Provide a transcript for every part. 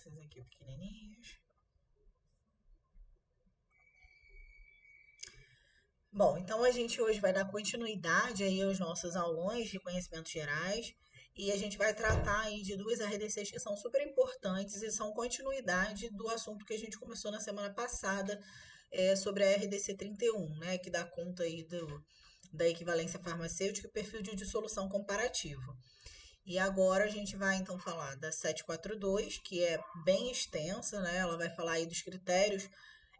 Esses aqui pequenininhos. Bom, então a gente hoje vai dar continuidade aí aos nossos aulões de conhecimentos gerais e a gente vai tratar aí de duas RDCs que são super importantes e são continuidade do assunto que a gente começou na semana passada sobre a RDC 31, né, que dá conta aí da equivalência farmacêutica e perfil de dissolução comparativo. E agora a gente vai então falar da 742, que é bem extensa, né? Ela vai falar aí dos critérios.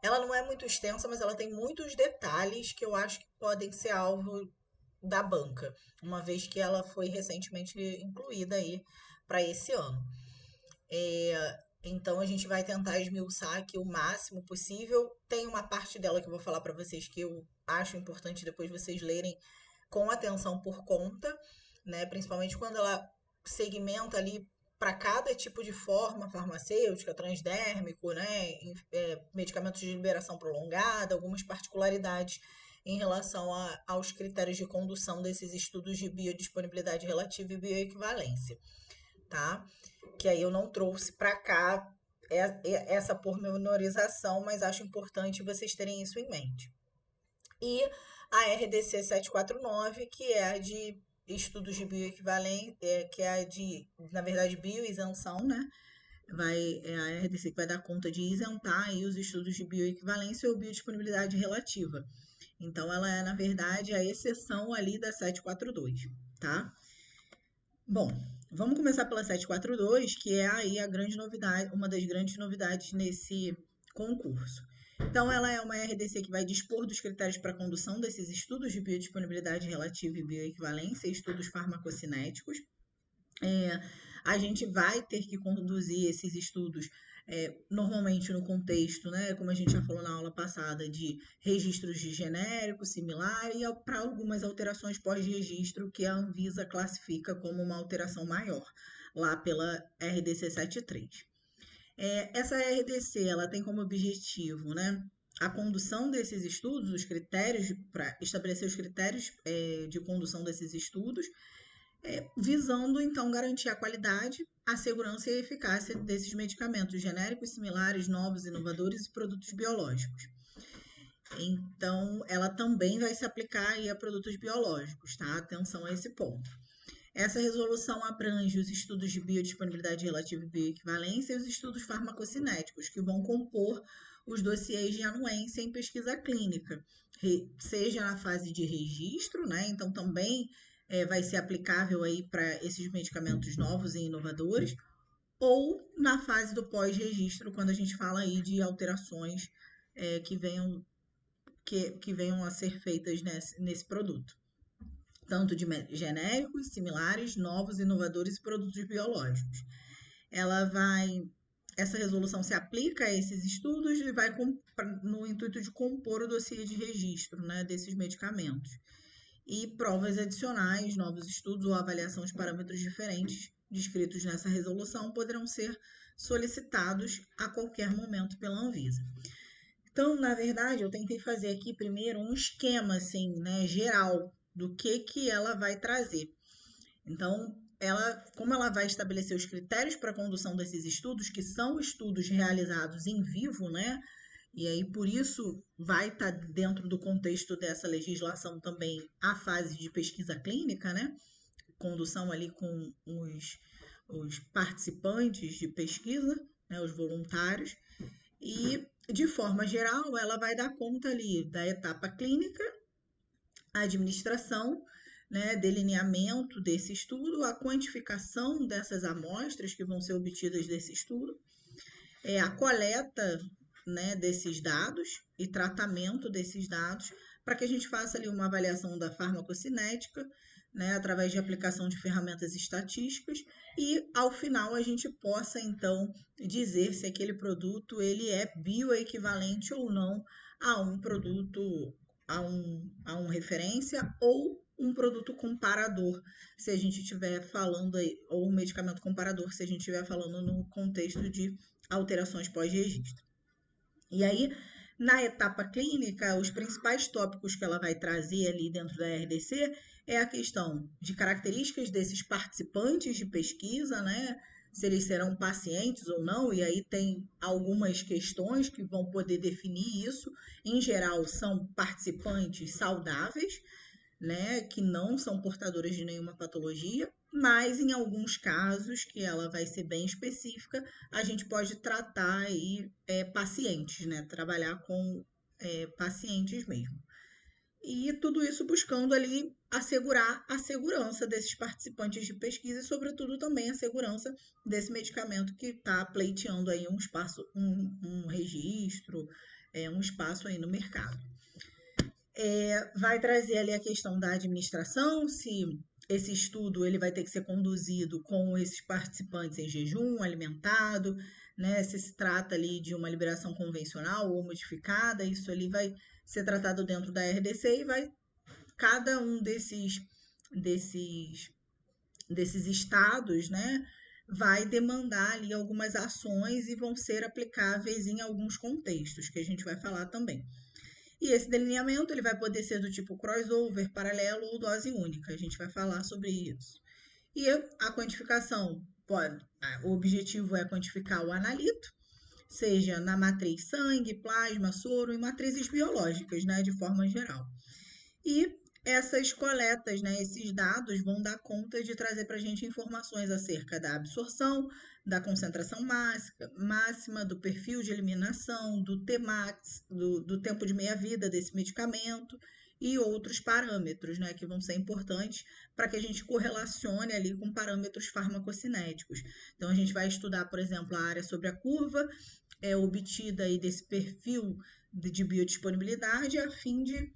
Ela não é muito extensa, mas ela tem muitos detalhes que eu acho que podem ser alvo da banca, uma vez que ela foi recentemente incluída aí para esse ano. Então a gente vai tentar esmiuçar aqui o máximo possível. Tem uma parte dela que eu vou falar para vocês que eu acho importante depois vocês lerem com atenção por conta, né? Principalmente quando ela segmenta ali para cada tipo de forma farmacêutica, transdérmico, né? Medicamentos de liberação prolongada, algumas particularidades em relação aos critérios de condução desses estudos de biodisponibilidade relativa e bioequivalência, tá? Que aí eu não trouxe para cá essa pormenorização, mas acho importante vocês terem isso em mente. E a RDC 749, que é a de estudos de bioequivalência, que é a de, na verdade, bioisenção, né? É a RDC que vai dar conta de isentar aí os estudos de bioequivalência ou biodisponibilidade relativa. Então, ela é, na verdade, a exceção ali da 742, tá? Bom, vamos começar pela 742, que é aí a grande novidade, uma das grandes novidades nesse concurso. Então, ela é uma RDC que vai dispor dos critérios para a condução desses estudos de biodisponibilidade relativa e bioequivalência, estudos farmacocinéticos. A gente vai ter que conduzir esses estudos normalmente no contexto, né, como a gente já falou na aula passada, de registros de genérico, similar e para algumas alterações pós-registro que a Anvisa classifica como uma alteração maior, lá pela RDC 73. Essa RDC ela tem como objetivo, né, a condução desses estudos, os critérios, para estabelecer os critérios de condução desses estudos, visando então garantir a qualidade, a segurança e a eficácia desses medicamentos genéricos, similares, novos, inovadores e produtos biológicos. Então, ela também vai se aplicar aí a produtos biológicos, tá? Atenção a esse ponto. Essa resolução abrange os estudos de biodisponibilidade relativa e bioequivalência e os estudos farmacocinéticos, que vão compor os dossiês de anuência em pesquisa clínica, seja na fase de registro, né? Então também vai ser aplicável aí para esses medicamentos novos e inovadores, ou na fase do pós-registro, quando a gente fala aí de alterações que venham a ser feitas nesse produto tanto de genéricos, similares, novos, inovadores e produtos biológicos. Essa resolução se aplica a esses estudos e vai no intuito de compor o dossiê de registro, né, desses medicamentos. E provas adicionais, novos estudos ou avaliação de parâmetros diferentes descritos nessa resolução poderão ser solicitados a qualquer momento pela Anvisa. Então, na verdade, eu tentei fazer aqui primeiro um esquema assim, né, geral do que ela vai trazer. Então, como ela vai estabelecer os critérios para a condução desses estudos, que são estudos realizados em vivo, né? E aí, por isso, vai estar dentro do contexto dessa legislação também a fase de pesquisa clínica, né? Condução ali com os participantes de pesquisa, né? Os voluntários. E, de forma geral, ela vai dar conta ali da etapa clínica, a administração, né, delineamento desse estudo, a quantificação dessas amostras que vão ser obtidas desse estudo, a coleta, né, desses dados e tratamento desses dados, para que a gente faça ali uma avaliação da farmacocinética, né, através de aplicação de ferramentas estatísticas, e ao final a gente possa então dizer se aquele produto ele é bioequivalente ou não a um produto, a uma referência ou um produto comparador, se a gente estiver falando aí, ou um medicamento comparador, se a gente estiver falando no contexto de alterações pós-registro. E aí, na etapa clínica, os principais tópicos que ela vai trazer ali dentro da RDC é a questão de características desses participantes de pesquisa, né? se eles serão pacientes ou não, e aí tem algumas questões que vão poder definir isso. Em geral, são participantes saudáveis, né, que não são portadoras de nenhuma patologia, mas em alguns casos, que ela vai ser bem específica, a gente pode tratar aí pacientes, né, trabalhar com pacientes mesmo. E tudo isso buscando ali assegurar a segurança desses participantes de pesquisa e, sobretudo, também a segurança desse medicamento que está pleiteando aí um espaço, um registro, um espaço aí no mercado. Vai trazer ali a questão da administração, se esse estudo ele vai ter que ser conduzido com esses participantes em jejum, alimentado, né? Se trata ali de uma liberação convencional ou modificada, isso ali vai ser tratado dentro da RDC e vai cada um desses, desses estados, né? Vai demandar ali algumas ações e vão ser aplicáveis em alguns contextos, que a gente vai falar também. E esse delineamento ele vai poder ser do tipo crossover, paralelo ou dose única. A gente vai falar sobre isso. E a quantificação, o objetivo é quantificar o analito, seja na matriz sangue, plasma, soro e matrizes biológicas, né, de forma geral. E essas coletas, né, esses dados vão dar conta de trazer para a gente informações acerca da absorção, da concentração máxima, do perfil de eliminação, do Tmax, do tempo de meia-vida desse medicamento e outros parâmetros, né, que vão ser importantes para que a gente correlacione ali com parâmetros farmacocinéticos. Então, a gente vai estudar, por exemplo, a área sobre a curva obtida aí desse perfil de biodisponibilidade a fim de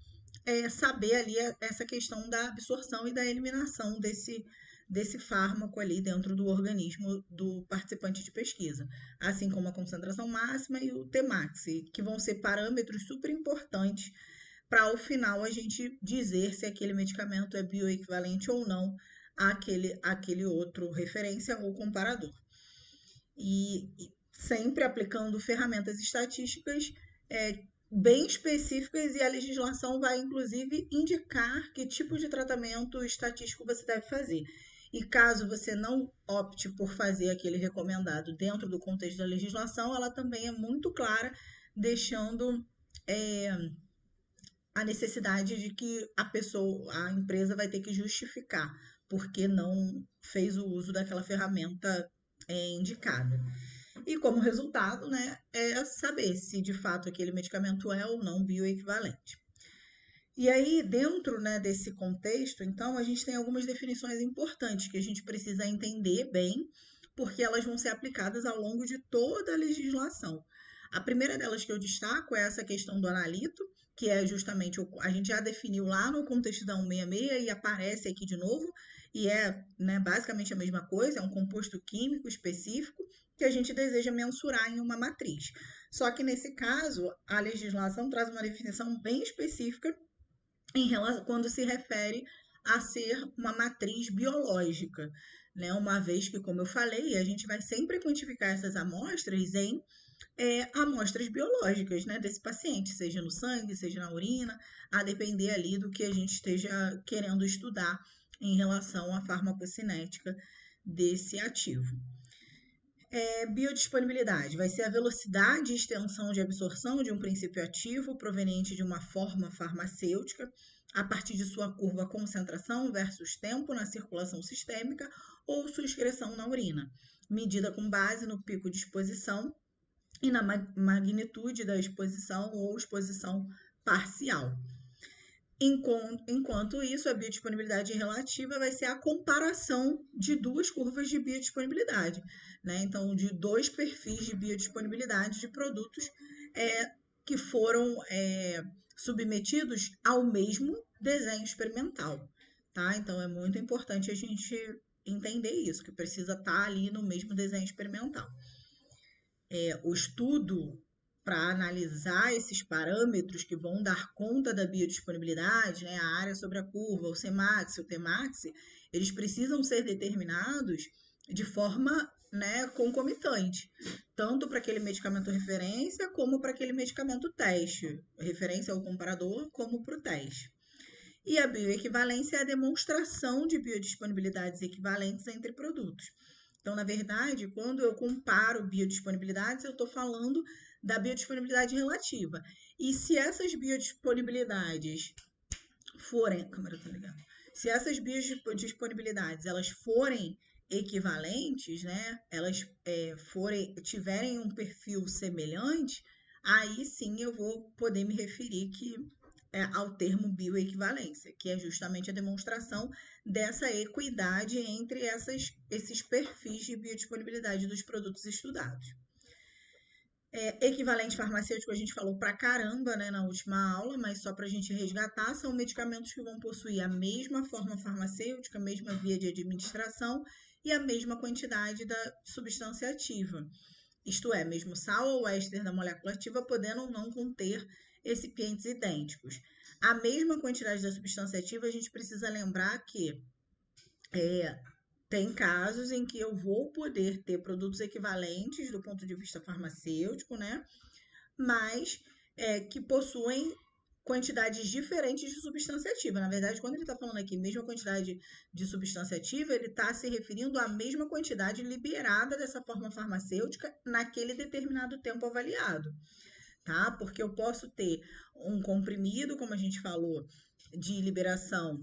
saber ali essa questão da absorção e da eliminação desse fármaco ali dentro do organismo do participante de pesquisa, assim como a concentração máxima e o Tmax, que vão ser parâmetros super importantes para ao final a gente dizer se aquele medicamento é bioequivalente ou não àquele outro referência ou comparador. E sempre aplicando ferramentas estatísticas bem específicas, e a legislação vai, inclusive, indicar que tipo de tratamento estatístico você deve fazer. E caso você não opte por fazer aquele recomendado dentro do contexto da legislação, ela também é muito clara, deixando a necessidade de que a empresa vai ter que justificar porque não fez o uso daquela ferramenta indicada. E como resultado, né, é saber se de fato aquele medicamento é ou não bioequivalente. E aí, dentro, né, desse contexto, então, a gente tem algumas definições importantes que a gente precisa entender bem, porque elas vão ser aplicadas ao longo de toda a legislação. A primeira delas que eu destaco é essa questão do analito, que é justamente, a gente já definiu lá no contexto da 166 e aparece aqui de novo, e né, basicamente a mesma coisa, é um composto químico específico que a gente deseja mensurar em uma matriz. Só que nesse caso, a legislação traz uma definição bem específica quando se refere a ser uma matriz biológica, né? Uma vez que, como eu falei, a gente vai sempre quantificar essas amostras em amostras biológicas, né, desse paciente, seja no sangue, seja na urina, a depender ali do que a gente esteja querendo estudar em relação à farmacocinética desse ativo. Biodisponibilidade vai ser a velocidade e extensão de absorção de um princípio ativo proveniente de uma forma farmacêutica a partir de sua curva concentração versus tempo na circulação sistêmica ou sua excreção na urina, medida com base no pico de exposição e na magnitude da exposição ou exposição parcial. Enquanto isso, a biodisponibilidade relativa vai ser a comparação de duas curvas de biodisponibilidade, né? Então, de dois perfis de biodisponibilidade de produtos que foram submetidos ao mesmo desenho experimental, tá? Então, é muito importante a gente entender isso, que precisa estar ali no mesmo desenho experimental. O estudo para analisar esses parâmetros que vão dar conta da biodisponibilidade, né, a área sobre a curva, o Cmax, o Tmax, eles precisam ser determinados de forma, né, concomitante, tanto para aquele medicamento referência como para aquele medicamento teste, referência ao comparador como para o teste. E a bioequivalência é a demonstração de biodisponibilidades equivalentes entre produtos. Então, na verdade, quando eu comparo biodisponibilidades, eu estou falando da biodisponibilidade relativa. E se essas biodisponibilidades forem, a câmera tá ligada. Se essas biodisponibilidades elas forem equivalentes, né, elas tiverem um perfil semelhante, aí sim eu vou poder me referir ao termo bioequivalência, que é justamente a demonstração dessa equidade entre esses perfis de biodisponibilidade dos produtos estudados. Equivalente farmacêutico a gente falou pra caramba, né, na última aula, mas só para a gente resgatar, são medicamentos que vão possuir a mesma forma farmacêutica, a mesma via de administração e a mesma quantidade da substância ativa. Isto é, mesmo sal ou éster da molécula ativa podendo ou não conter recipientes idênticos. A mesma quantidade da substância ativa, a gente precisa lembrar que tem casos em que eu vou poder ter produtos equivalentes do ponto de vista farmacêutico, né? Mas que possuem quantidades diferentes de substância ativa. Na verdade, quando ele está falando aqui mesma quantidade de substância ativa, ele está se referindo à mesma quantidade liberada dessa forma farmacêutica naquele determinado tempo avaliado, tá? Porque eu posso ter um comprimido, como a gente falou, de liberação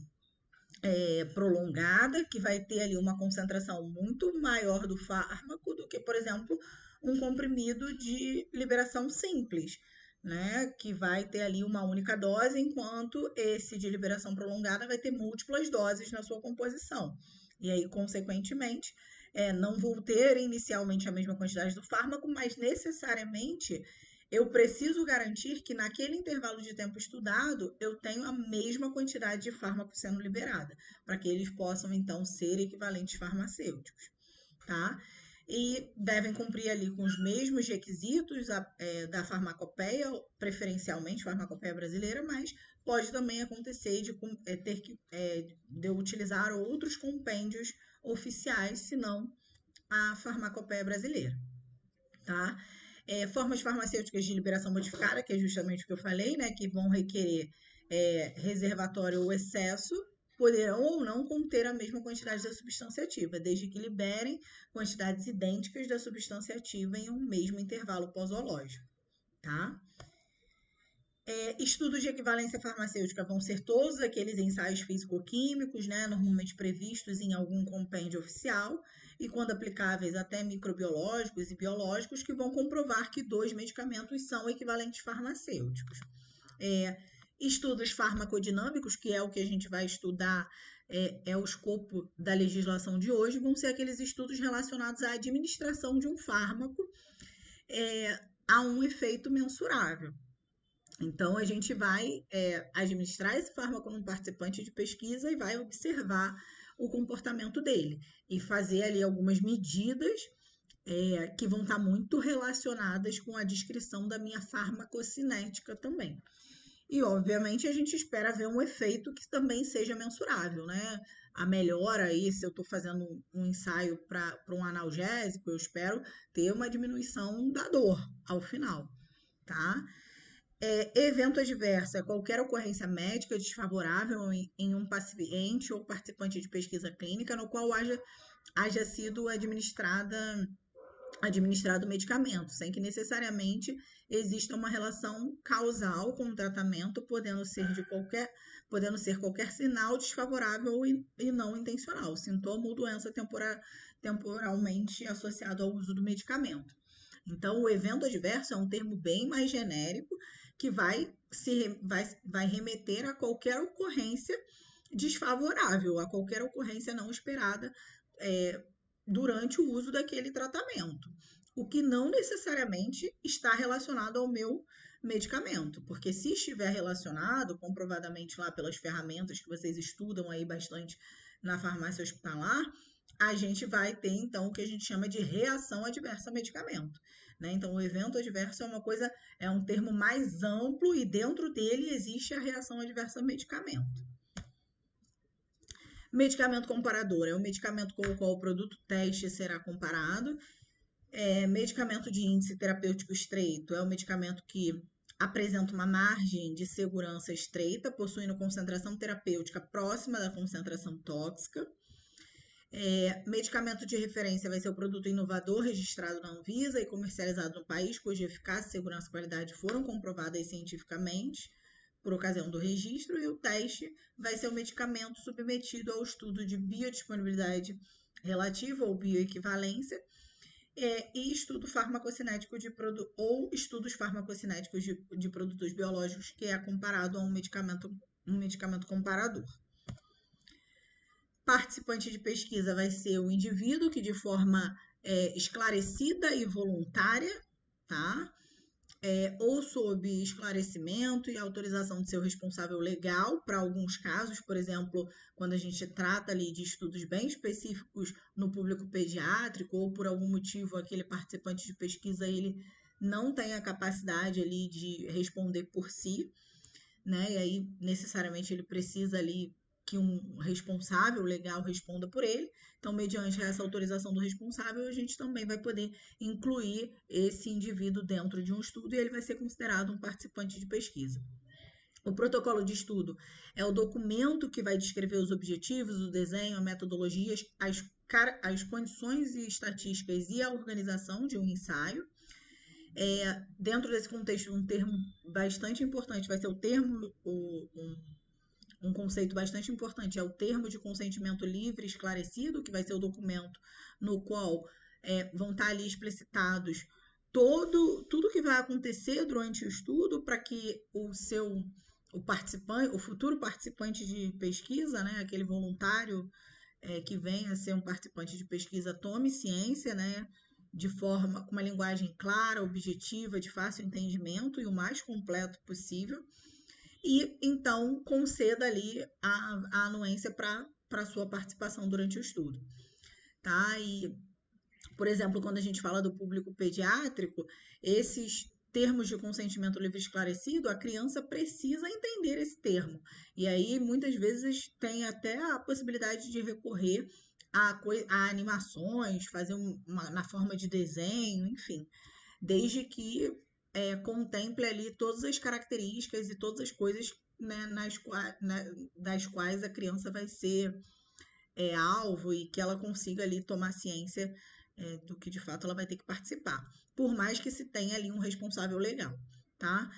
prolongada, que vai ter ali uma concentração muito maior do fármaco do que, por exemplo, um comprimido de liberação simples, né? Que vai ter ali uma única dose, enquanto esse de liberação prolongada vai ter múltiplas doses na sua composição. E aí, consequentemente, não vou ter inicialmente a mesma quantidade do fármaco, mas necessariamente eu preciso garantir que naquele intervalo de tempo estudado eu tenho a mesma quantidade de fármaco sendo liberada, para que eles possam então ser equivalentes farmacêuticos, tá? E devem cumprir ali com os mesmos requisitos da farmacopeia, preferencialmente farmacopeia brasileira, mas pode também acontecer de de eu utilizar outros compêndios oficiais, se não a farmacopeia brasileira, tá? Formas farmacêuticas de liberação modificada, que é justamente o que eu falei, né, que vão requerer reservatório ou excesso, poderão ou não conter a mesma quantidade da substância ativa, desde que liberem quantidades idênticas da substância ativa em um mesmo intervalo posológico, tá? Estudos de equivalência farmacêutica vão ser todos aqueles ensaios físico-químicos, né, normalmente previstos em algum compêndio oficial, e quando aplicáveis até microbiológicos e biológicos, que vão comprovar que dois medicamentos são equivalentes farmacêuticos. Estudos farmacodinâmicos, que é o que a gente vai estudar, é o escopo da legislação de hoje, vão ser aqueles estudos relacionados à administração de um fármaco a um efeito mensurável. Então, a gente vai administrar esse fármaco num participante de pesquisa e vai observar o comportamento dele e fazer ali algumas medidas que vão estar muito relacionadas com a descrição da minha farmacocinética também. E, obviamente, a gente espera ver um efeito que também seja mensurável, né? A melhora aí, se eu estou fazendo um ensaio para um analgésico, eu espero ter uma diminuição da dor ao final, tá? Evento adverso é qualquer ocorrência médica desfavorável em um paciente ou participante de pesquisa clínica no qual haja sido administrado medicamento, sem que necessariamente exista uma relação causal com o tratamento, podendo ser qualquer sinal desfavorável e não intencional, sintoma ou doença temporalmente associado ao uso do medicamento. Então, o evento adverso é um termo bem mais genérico que vai remeter a qualquer ocorrência desfavorável, a qualquer ocorrência não esperada durante o uso daquele tratamento, o que não necessariamente está relacionado ao meu medicamento, porque se estiver relacionado, comprovadamente lá pelas ferramentas que vocês estudam aí bastante na farmácia hospitalar, a gente vai ter então o que a gente chama de reação adversa a medicamento, né? Então, o evento adverso é um termo mais amplo e dentro dele existe a reação adversa a medicamento. Medicamento comparador é o medicamento com o qual o produto teste será comparado. Medicamento de índice terapêutico estreito é o medicamento que apresenta uma margem de segurança estreita, possuindo concentração terapêutica próxima da concentração tóxica. Medicamento de referência vai ser o produto inovador registrado na Anvisa e comercializado no país, cuja eficácia, segurança e qualidade foram comprovadas cientificamente por ocasião do registro, e o teste vai ser o medicamento submetido ao estudo de biodisponibilidade relativa ou bioequivalência, e estudo farmacocinético ou estudos farmacocinéticos de produtos biológicos, que é comparado a um medicamento comparador. Participante de pesquisa vai ser o indivíduo que, de forma esclarecida e voluntária, tá? Ou sob esclarecimento e autorização de seu responsável legal, para alguns casos, por exemplo, quando a gente trata ali de estudos bem específicos no público pediátrico, ou por algum motivo aquele participante de pesquisa ele não tem a capacidade ali de responder por si, né? E aí necessariamente ele precisa ali que um responsável legal responda por ele. Então, mediante essa autorização do responsável, a gente também vai poder incluir esse indivíduo dentro de um estudo e ele vai ser considerado um participante de pesquisa. O protocolo de estudo é o documento que vai descrever os objetivos, o desenho, a metodologia, as condições e estatísticas e a organização de um ensaio. Dentro desse contexto, um termo bastante importante vai ser o termo, um conceito bastante importante é o termo de consentimento livre e esclarecido, que vai ser o documento no qual vão estar ali explicitados tudo que vai acontecer durante o estudo para que o futuro participante de pesquisa, né, aquele voluntário que venha a ser um participante de pesquisa, tome ciência, né, com uma linguagem clara, objetiva, de fácil entendimento e o mais completo possível, e então conceda ali a anuência para sua participação durante o estudo, tá? E, por exemplo, quando a gente fala do público pediátrico, esses termos de consentimento livre e esclarecido, a criança precisa entender esse termo. E aí, muitas vezes, tem até a possibilidade de recorrer a animações, fazer na forma de desenho, enfim, desde que contemple ali todas as características e todas as coisas, né, das quais a criança vai ser alvo e que ela consiga ali tomar ciência do que de fato ela vai ter que participar, por mais que se tenha ali um responsável legal, tá?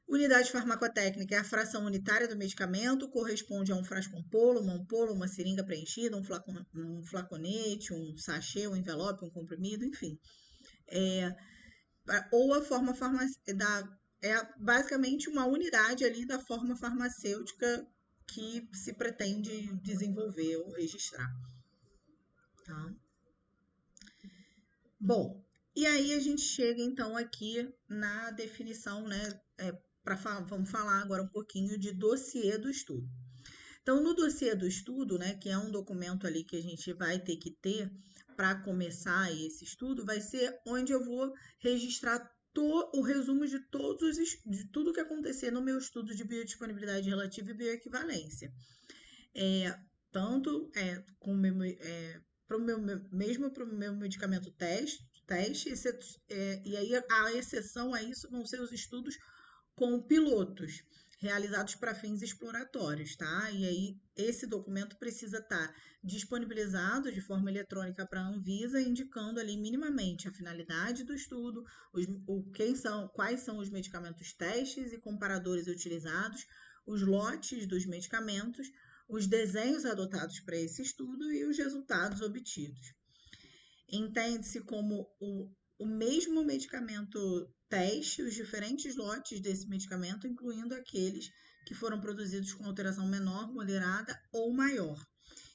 Unidade farmacotécnica é a fração unitária do medicamento, corresponde a um frasco ampolo, uma ampola, uma seringa preenchida, um flaconete, um sachê, um envelope, um comprimido, enfim. Ou a forma basicamente uma unidade ali da forma farmacêutica que se pretende desenvolver ou registrar, tá? Bom, e aí a gente chega então aqui na definição, né? Vamos falar agora um pouquinho de dossiê do estudo. Então, no dossiê do estudo, né, que é um documento ali que a gente vai ter que ter para começar esse estudo, vai ser onde eu vou registrar o resumo de tudo que acontecer no meu estudo de biodisponibilidade relativa e bioequivalência. Tanto com o meu, mesmo para o meu medicamento teste e aí a exceção a isso vão ser os estudos com pilotos realizados para fins exploratórios, tá? E aí esse documento precisa estar disponibilizado de forma eletrônica para a Anvisa, indicando ali minimamente a finalidade do estudo, quais são os medicamentos testes e comparadores utilizados, os lotes dos medicamentos, os desenhos adotados para esse estudo e os resultados obtidos. Entende-se como o mesmo medicamento teste, os diferentes lotes desse medicamento, incluindo aqueles que foram produzidos com alteração menor, moderada ou maior.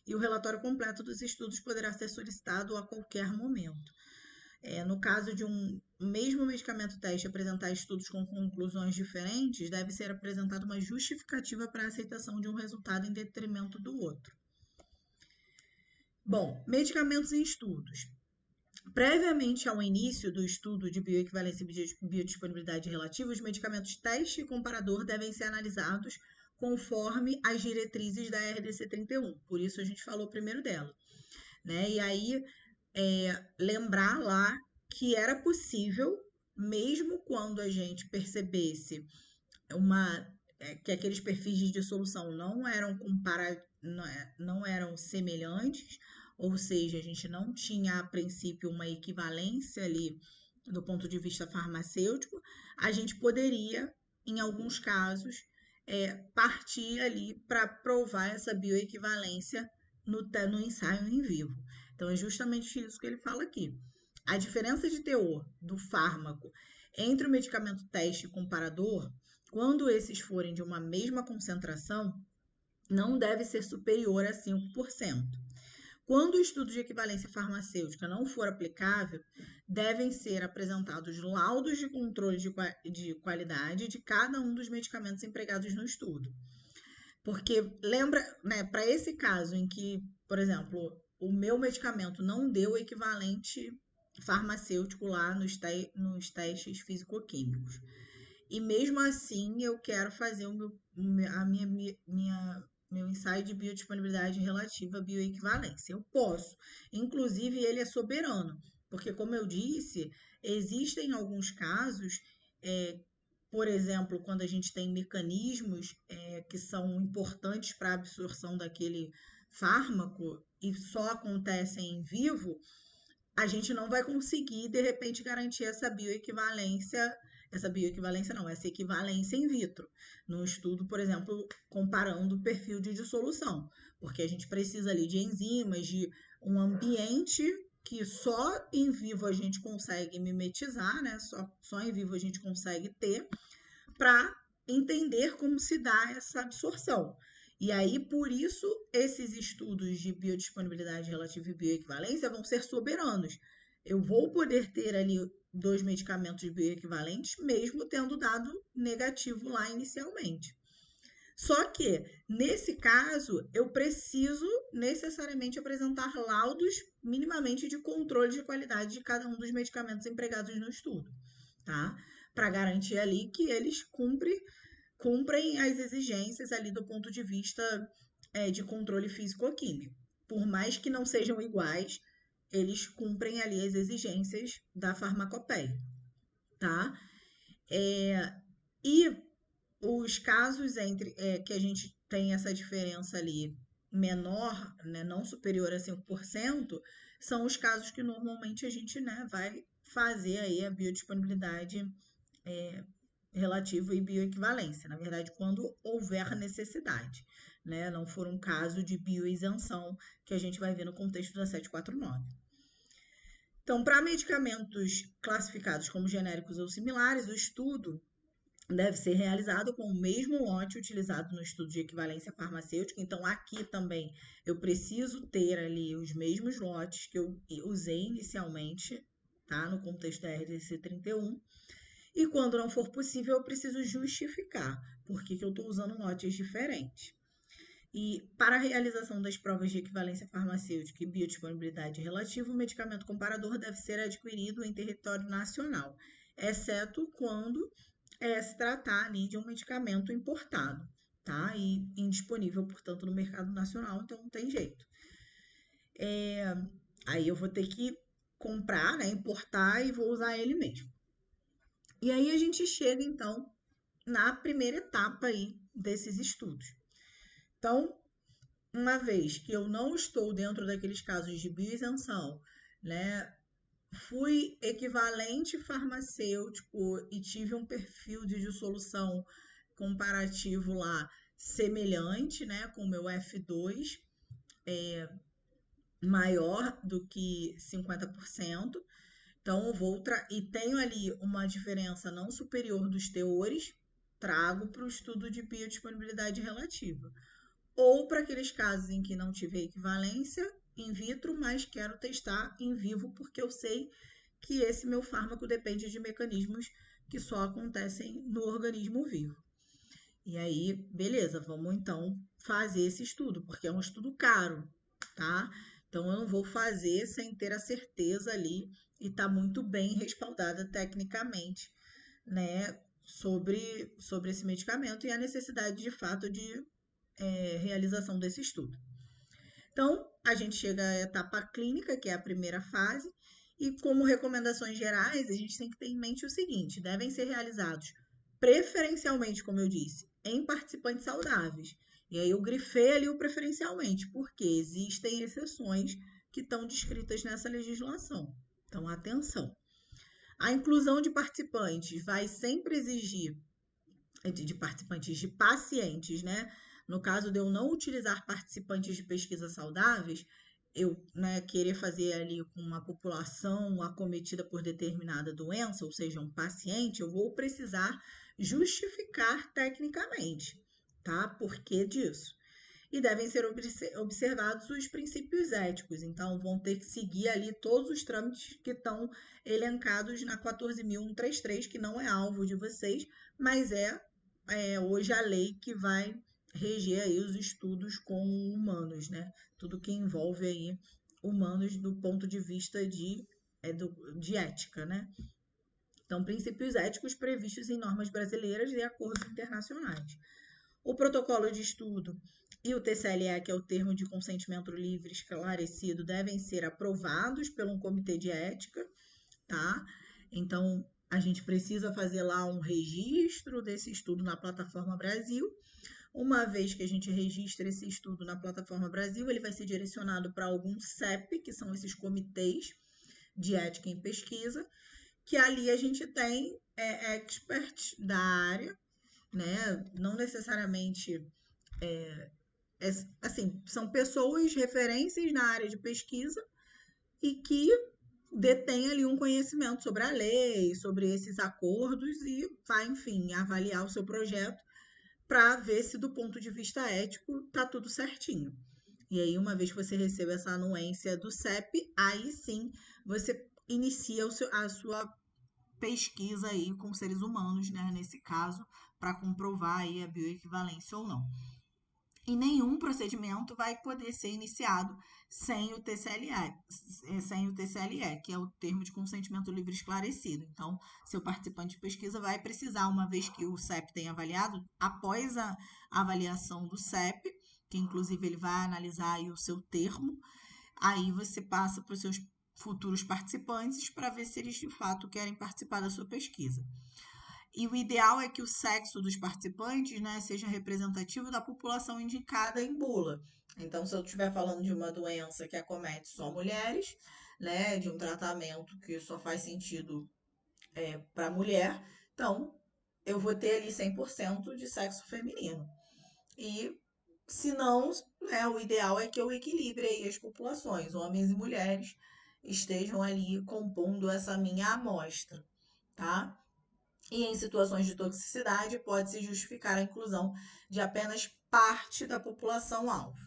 E o relatório completo dos estudos poderá ser solicitado a qualquer momento. No caso de um mesmo medicamento teste apresentar estudos com conclusões diferentes, deve ser apresentada uma justificativa para a aceitação de um resultado em detrimento do outro. Bom, medicamentos em estudos. Previamente ao início do estudo de bioequivalência e biodisponibilidade relativa, os medicamentos teste e comparador devem ser analisados conforme as diretrizes da RDC 31. Por isso a gente falou primeiro dela, né? E aí lembrar lá que era possível, mesmo quando a gente percebesse que aqueles perfis de dissolução não eram semelhantes, ou seja, a gente não tinha a princípio uma equivalência ali do ponto de vista farmacêutico, a gente poderia, em alguns casos, partir ali para provar essa bioequivalência no ensaio em vivo. Então, é justamente isso que ele fala aqui. A diferença de teor do fármaco entre o medicamento teste e comparador, quando esses forem de uma mesma concentração, não deve ser superior a 5%. Quando o estudo de equivalência farmacêutica não for aplicável, devem ser apresentados laudos de controle de qualidade de cada um dos medicamentos empregados no estudo. Porque lembra, né, para esse caso em que, por exemplo, o meu medicamento não deu o equivalente farmacêutico lá nos testes físico-químicos. E mesmo assim eu quero fazer meu ensaio de biodisponibilidade relativa à bioequivalência. Eu posso. Inclusive, ele é soberano, porque, como eu disse, existem alguns casos, por exemplo, quando a gente tem mecanismos que são importantes para a absorção daquele fármaco e só acontecem em vivo, a gente não vai conseguir, de repente, garantir essa equivalência in vitro, num estudo, por exemplo, comparando o perfil de dissolução, porque a gente precisa ali de enzimas, de um ambiente que só em vivo a gente consegue mimetizar, né? Só em vivo a gente consegue ter, para entender como se dá essa absorção. E aí, por isso, esses estudos de biodisponibilidade relativa e bioequivalência vão ser soberanos. Eu vou poder ter ali 2 medicamentos bioequivalentes, mesmo tendo dado negativo lá inicialmente. Só que, nesse caso, eu preciso necessariamente apresentar laudos minimamente de controle de qualidade de cada um dos medicamentos empregados no estudo, tá? Para garantir ali que eles cumprem as exigências ali do ponto de vista de controle físico-químico. Por mais que não sejam iguais, eles cumprem ali as exigências da farmacopeia, tá? E os casos que a gente tem essa diferença ali menor, né, não superior a 5%, são os casos que normalmente a gente, né, vai fazer aí a biodisponibilidade relativa e bioequivalência, na verdade, quando houver necessidade, né? Não for um caso de bioisenção que a gente vai ver no contexto da 749. Então, para medicamentos classificados como genéricos ou similares, o estudo deve ser realizado com o mesmo lote utilizado no estudo de equivalência farmacêutica. Então, aqui também eu preciso ter ali os mesmos lotes que eu usei inicialmente, tá? No contexto da RDC 31. E quando não for possível, eu preciso justificar por que eu estou usando lotes diferentes. E para a realização das provas de equivalência farmacêutica e biodisponibilidade relativa, o medicamento comparador deve ser adquirido em território nacional, exceto quando se tratar ali de um medicamento importado, tá? E indisponível, portanto, no mercado nacional, então não tem jeito. Aí eu vou ter que comprar, né, importar e vou usar ele mesmo. E aí a gente chega, então, na primeira etapa aí desses estudos. Então, uma vez que eu não estou dentro daqueles casos de bioisenção, né, fui equivalente farmacêutico e tive um perfil de dissolução comparativo lá semelhante, né, com o meu F2 maior do que 50%. Então, e tenho ali uma diferença não superior dos teores, trago para o estudo de biodisponibilidade relativa. Ou para aqueles casos em que não tive equivalência in vitro, mas quero testar em vivo, porque eu sei que esse meu fármaco depende de mecanismos que só acontecem no organismo vivo. E aí, beleza, vamos então fazer esse estudo, porque é um estudo caro, tá? Então eu não vou fazer sem ter a certeza ali e tá muito bem respaldada tecnicamente, né, sobre esse medicamento e a necessidade de fato de realização desse estudo. Então, a gente chega à etapa clínica, que é a primeira fase, e como recomendações gerais, a gente tem que ter em mente o seguinte: devem ser realizados preferencialmente, como eu disse, em participantes saudáveis. E aí eu grifei ali o preferencialmente, porque existem exceções que estão descritas nessa legislação. Então, atenção. A inclusão de participantes vai sempre exigir de participantes, de pacientes, né? No caso de eu não utilizar participantes de pesquisa saudáveis, eu, né, querer fazer ali com uma população acometida por determinada doença, ou seja, um paciente, eu vou precisar justificar tecnicamente, tá? Por que disso? E devem ser observados os princípios éticos. Então, vão ter que seguir ali todos os trâmites que estão elencados na 14.133, que não é alvo de vocês, mas é hoje a lei que vai reger aí os estudos com humanos, né? Tudo que envolve aí humanos do ponto de vista de ética, né? Então, princípios éticos previstos em normas brasileiras e acordos internacionais. O protocolo de estudo e o TCLE, que é o termo de consentimento livre esclarecido, devem ser aprovados por um comitê de ética, tá? Então, a gente precisa fazer lá um registro desse estudo na Plataforma Brasil. Uma vez que a gente registra esse estudo na Plataforma Brasil, ele vai ser direcionado para algum CEP, que são esses comitês de ética em pesquisa, que ali a gente tem experts da área, né? Não necessariamente assim, são pessoas referências na área de pesquisa e que detém ali um conhecimento sobre a lei, sobre esses acordos e vai, enfim, avaliar o seu projeto para ver se do ponto de vista ético tá tudo certinho. E aí, uma vez que você recebe essa anuência do CEP, aí sim você inicia a sua pesquisa aí com seres humanos, né, nesse caso, para comprovar aí a bioequivalência ou não. E nenhum procedimento vai poder ser iniciado sem o TCLE, que é o termo de consentimento livre esclarecido. Então, seu participante de pesquisa vai precisar, uma vez que o CEP tenha avaliado, após a avaliação do CEP, que inclusive ele vai analisar aí o seu termo, aí você passa para os seus futuros participantes para ver se eles de fato querem participar da sua pesquisa. E o ideal é que o sexo dos participantes, né, seja representativo da população indicada em bula. Então, se eu estiver falando de uma doença que acomete só mulheres, né, de um tratamento que só faz sentido para mulher, então eu vou ter ali 100% de sexo feminino. E se não, né, o ideal é que eu equilibre aí as populações, homens e mulheres, estejam ali compondo essa minha amostra, tá? E em situações de toxicidade, pode-se justificar a inclusão de apenas parte da população-alvo.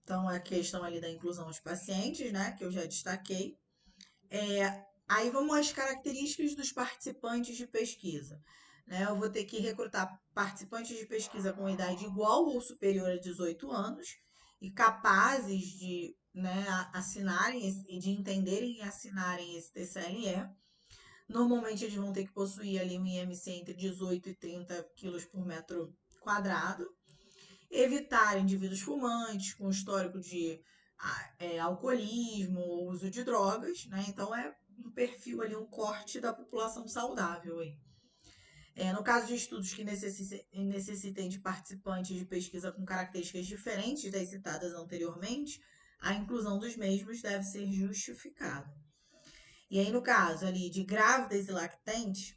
Então, a questão ali da inclusão de pacientes, né, que eu já destaquei. Aí vamos às características dos participantes de pesquisa. Né? Eu vou ter que recrutar participantes de pesquisa com idade igual ou superior a 18 anos e capazes de, né, assinarem e de entenderem e assinarem esse TCLE. Normalmente eles vão ter que possuir ali um IMC entre 18 e 30 quilos por metro quadrado. Evitar indivíduos fumantes com histórico de alcoolismo ou uso de drogas, né? Então é um perfil ali, um corte da população saudável aí. No caso de estudos que necessitem de participantes de pesquisa com características diferentes das citadas anteriormente, a inclusão dos mesmos deve ser justificada. E aí, no caso ali de grávidas e lactantes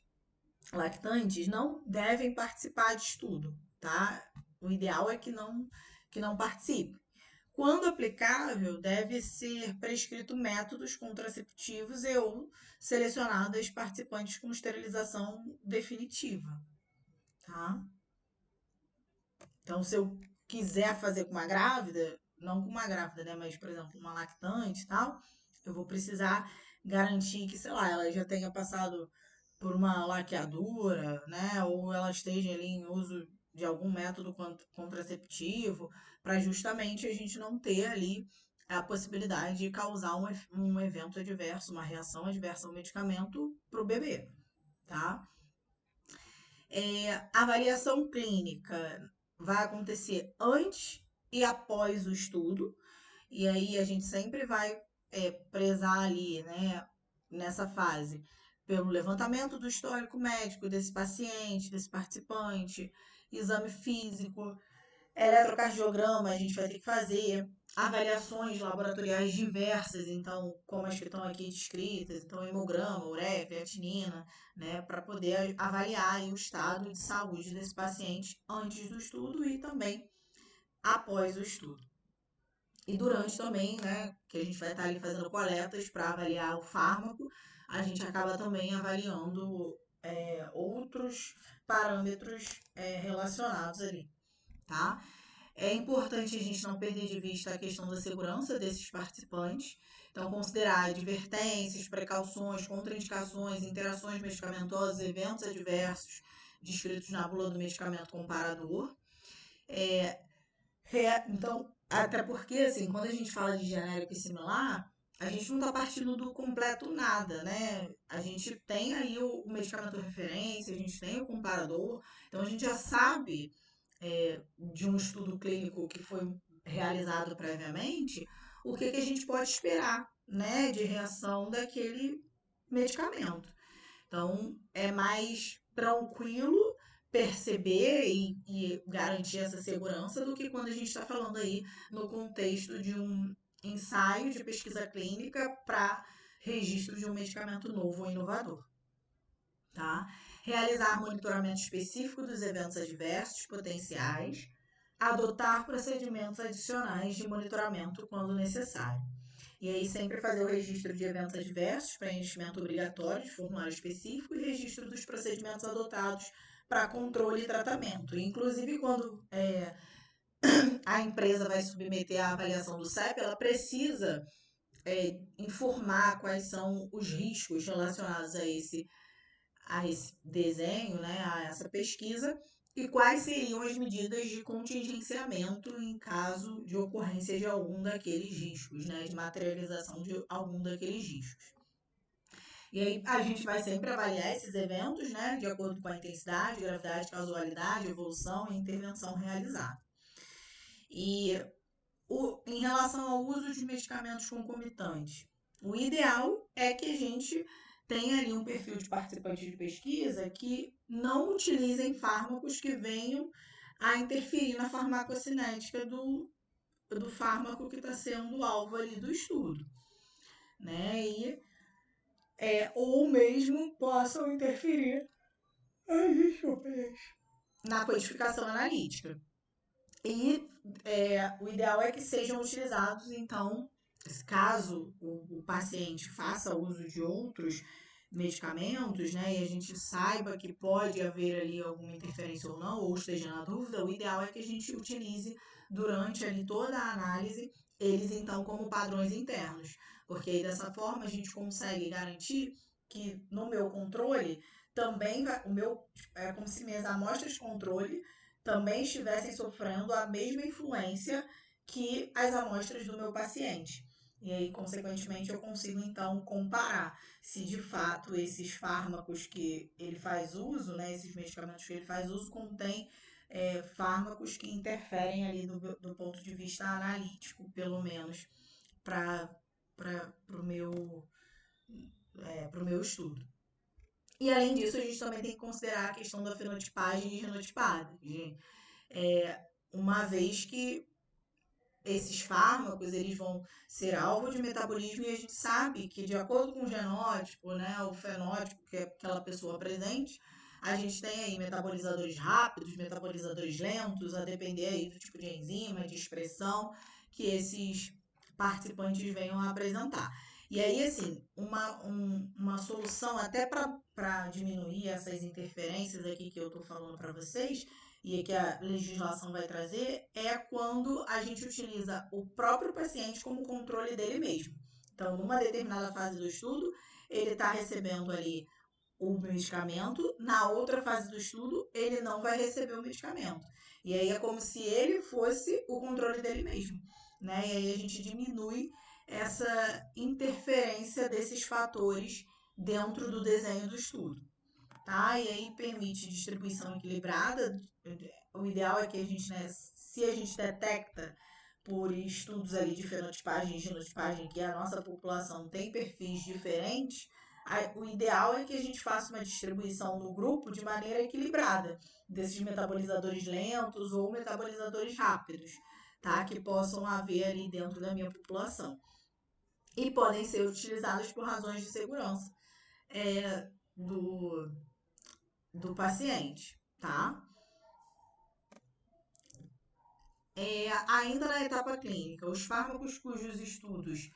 não devem participar de estudo, tá? O ideal é que não participe. Quando aplicável, deve ser prescrito métodos contraceptivos e ou selecionadas participantes com esterilização definitiva, tá? Então, se eu quiser fazer com uma grávida, não com uma grávida, né, mas, por exemplo, uma lactante e tal, eu vou precisar garantir que, sei lá, ela já tenha passado por uma laqueadura, né, ou ela esteja ali em uso de algum método contraceptivo, para justamente a gente não ter ali a possibilidade de causar um evento adverso, uma reação adversa ao medicamento para o bebê, tá? Avaliação clínica vai acontecer antes e após o estudo, e aí a gente sempre vai prezar ali, né, nessa fase, pelo levantamento do histórico médico desse paciente, desse participante, exame físico, Eletrocardiograma a gente vai ter que fazer, avaliações laboratoriais diversas, então, como as que estão aqui descritas, então, hemograma, ureia, creatinina, né, para poder avaliar aí o estado de saúde desse paciente antes do estudo e também após o estudo. E durante também, né, que a gente vai estar ali fazendo coletas para avaliar o fármaco, a gente acaba também avaliando outros parâmetros relacionados ali, tá? É importante a gente não perder de vista a questão da segurança desses participantes, então considerar advertências, precauções, contraindicações, interações medicamentosas, eventos adversos descritos na bula do medicamento comparador. Então, até porque, assim, quando a gente fala de genérico e similar, a gente não está partindo do completo nada, né? A gente tem aí o medicamento referência, a gente tem o comparador, então a gente já sabe de um estudo clínico que foi realizado previamente, o que a gente pode esperar, né, de reação daquele medicamento. Então, é mais tranquilo perceber e garantir essa segurança do que quando a gente está falando aí no contexto de um ensaio de pesquisa clínica para registro de um medicamento novo ou inovador, tá? Realizar monitoramento específico dos eventos adversos potenciais, adotar procedimentos adicionais de monitoramento quando necessário. E aí sempre fazer o registro de eventos adversos, preenchimento obrigatório de formulário específico e registro dos procedimentos adotados para controle e tratamento. Inclusive, quando a empresa vai submeter a avaliação do CEP, ela precisa informar quais são os riscos relacionados a esse desenho, né, a essa pesquisa, e quais seriam as medidas de contingenciamento em caso de ocorrência de algum daqueles riscos, né, de materialização de algum daqueles riscos. E aí a gente vai sempre avaliar esses eventos, né, de acordo com a intensidade, gravidade, causalidade, evolução e intervenção realizada. E em relação ao uso de medicamentos concomitantes, o ideal é que a gente tenha ali um perfil de participante de pesquisa que não utilizem fármacos que venham a interferir na farmacocinética do fármaco que está sendo alvo ali do estudo, né? Ou mesmo possam interferir na codificação analítica. E o ideal é que sejam utilizados, então, caso o paciente faça uso de outros medicamentos, né, e a gente saiba que pode haver ali alguma interferência ou não, ou esteja na dúvida, o ideal é que a gente utilize durante ali toda a análise eles então como padrões internos, porque aí dessa forma a gente consegue garantir que no meu controle também vai, o meu é como se minhas amostras de controle também estivessem sofrendo a mesma influência que as amostras do meu paciente. E aí, consequentemente, eu consigo então comparar se de fato esses fármacos que ele faz uso, né, esses medicamentos que ele faz uso, contêm fármacos que interferem ali do ponto de vista analítico, pelo menos, para o meu estudo. E além disso, a gente também tem que considerar a questão da fenotipagem e genotipagem. Uma vez que esses fármacos eles vão ser alvo de metabolismo e a gente sabe que de acordo com o genótipo, né, o fenótipo que aquela pessoa apresente, a gente tem aí metabolizadores rápidos, metabolizadores lentos, a depender aí do tipo de enzima, de expressão que esses participantes venham a apresentar. E aí, assim, uma solução até para diminuir essas interferências aqui que eu estou falando para vocês e que a legislação vai trazer é quando a gente utiliza o próprio paciente como controle dele mesmo. Então, numa determinada fase do estudo, ele está recebendo ali o medicamento, na outra fase do estudo, ele não vai receber o medicamento. E aí é como se ele fosse o controle dele mesmo, né? E aí a gente diminui essa interferência desses fatores dentro do desenho do estudo, tá? E aí permite distribuição equilibrada. O ideal é que a gente, né, se a gente detecta por estudos ali de fenotipagem e genotipagem que a nossa população tem perfis diferentes, O ideal é que a gente faça uma distribuição no grupo de maneira equilibrada, desses metabolizadores lentos ou metabolizadores rápidos, tá? Que possam haver ali dentro da minha população. E podem ser utilizados por razões de segurança do, do paciente, tá? Ainda na etapa clínica, os fármacos cujos estudos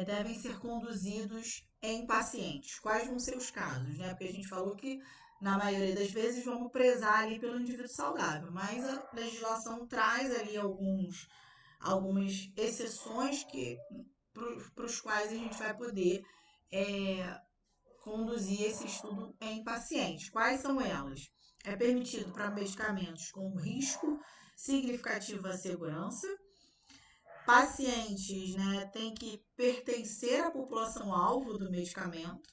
devem ser conduzidos em pacientes. Quais vão ser os casos, né? Porque a gente falou que, na maioria das vezes, vamos prezar ali pelo indivíduo saudável, mas a legislação traz ali algumas exceções para os quais a gente vai poder conduzir esse estudo em pacientes. Quais são elas? É permitido para medicamentos com risco significativo à segurança. Pacientes, né, têm que pertencer à população-alvo do medicamento.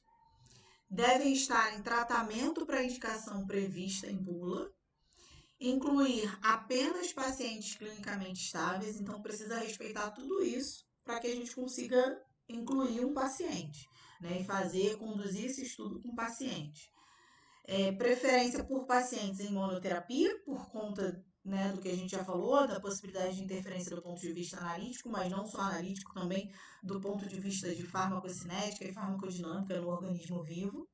Devem estar em tratamento para indicação prevista em bula. Incluir apenas pacientes clinicamente estáveis, então precisa respeitar tudo isso para que a gente consiga incluir um paciente, né, e conduzir esse estudo com pacientes. Preferência por pacientes em monoterapia, por conta, né, do que a gente já falou, da possibilidade de interferência do ponto de vista analítico, mas não só analítico, também do ponto de vista de farmacocinética e farmacodinâmica no organismo vivo.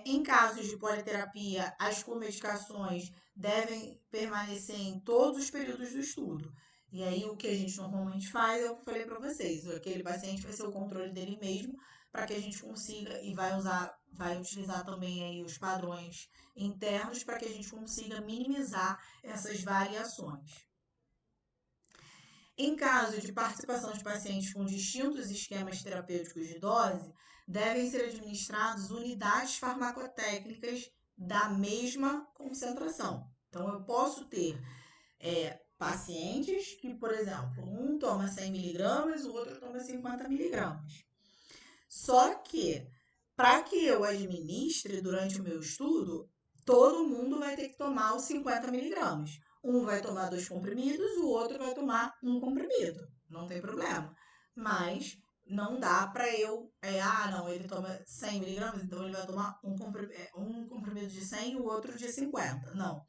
Em casos de politerapia, as comedicações devem permanecer em todos os períodos do estudo. E aí o que a gente normalmente faz, eu falei para vocês, aquele paciente vai ser o controle dele mesmo, para que a gente consiga, e vai utilizar também aí os padrões internos para que a gente consiga minimizar essas variações. Em caso de participação de pacientes com distintos esquemas terapêuticos de dose, devem ser administradas unidades farmacotécnicas da mesma concentração. Então, eu posso ter pacientes que, por exemplo, um toma 100 miligramas, o outro toma 50 miligramas. Só que, para que eu administre durante o meu estudo, todo mundo vai ter que tomar os 50 miligramas. Um vai tomar 2 comprimidos, o outro vai tomar 1 comprimido. Não tem problema. Mas não dá para eu... não, ele toma 100 miligramas, então ele vai tomar um comprimido de 100 e o outro de 50. Não.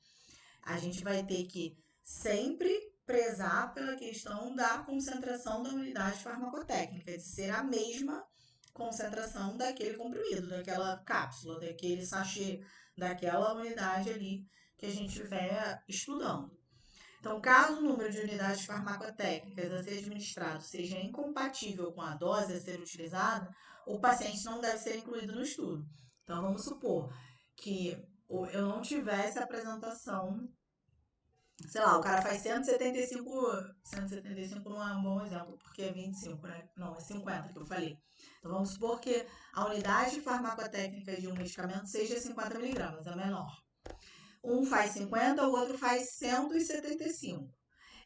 A gente vai ter que sempre prezar pela questão da concentração da unidade farmacotécnica, de ser a mesma concentração daquele comprimido, daquela cápsula, daquele sachê, daquela unidade ali que a gente estiver estudando. Então, caso o número de unidades farmacotécnicas a ser administrado seja incompatível com a dose a ser utilizada, o paciente não deve ser incluído no estudo. Então, vamos supor que eu não tivesse a apresentação, sei lá, o cara faz 175 não é um bom exemplo, porque é 25, né? Não, é 50 que eu falei. Então vamos supor que a unidade farmacotécnica de um medicamento seja 50 miligramas, a menor. Um faz 50, o outro faz 175.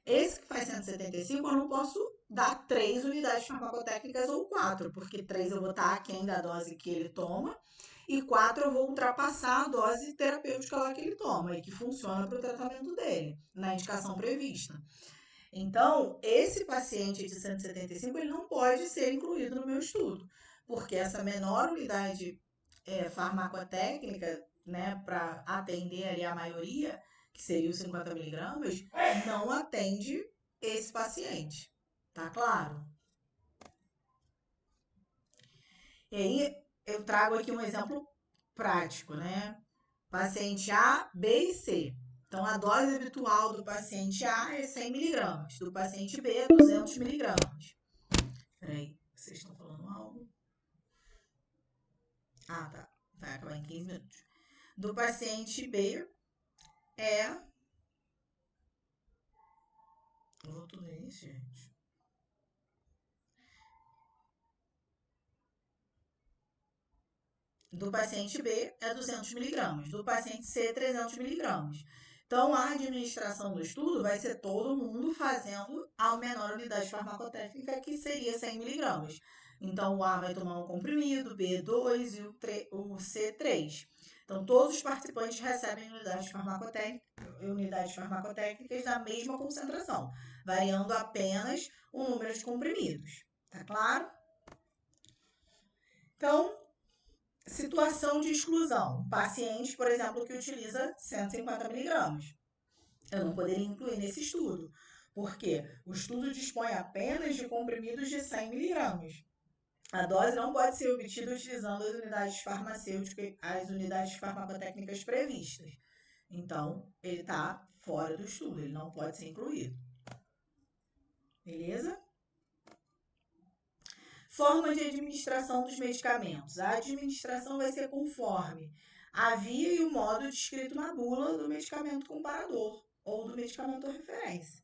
Esse que faz 175, eu não posso dar 3 unidades farmacotécnicas ou 4, porque 3 eu vou estar aquém da dose que ele toma, e 4 eu vou ultrapassar a dose terapêutica lá que ele toma e que funciona para o tratamento dele, na indicação prevista. Então, esse paciente de 175, ele não pode ser incluído no meu estudo, porque essa menor unidade farmacotécnica, né, para atender ali a maioria, que seria os 50 miligramas, não atende esse paciente. Tá claro? E aí, eu trago aqui um exemplo prático, né? Paciente A, B e C. Então, a dose habitual do paciente A é 100 miligramas, do paciente B é 200 miligramas. Peraí, vocês estão falando algo? Ah, tá. Vai acabar em 15 minutos. Do paciente B é... Eu vou tudo isso, gente. Do paciente B é 200 miligramas, do paciente C 300 miligramas. Então, a administração do estudo vai ser todo mundo fazendo a menor unidade farmacotécnica, que seria 100 miligramas. Então, o A vai tomar um comprimido, o B 2 e o C 3. Então, todos os participantes recebem unidades farmacotécnicas da mesma concentração, variando apenas o número de comprimidos. Tá claro? Então, Situação de exclusão. Um paciente, por exemplo, que utiliza 150 miligramas. Eu não poderia incluir nesse estudo, porque o estudo dispõe apenas de comprimidos de 100 miligramas. A dose não pode ser obtida utilizando as unidades farmacêuticas, as unidades farmacotécnicas previstas. Então, ele está fora do estudo, ele não pode ser incluído. Beleza? Forma de administração dos medicamentos. A administração vai ser conforme a via e o modo descrito na bula do medicamento comparador ou do medicamento referência.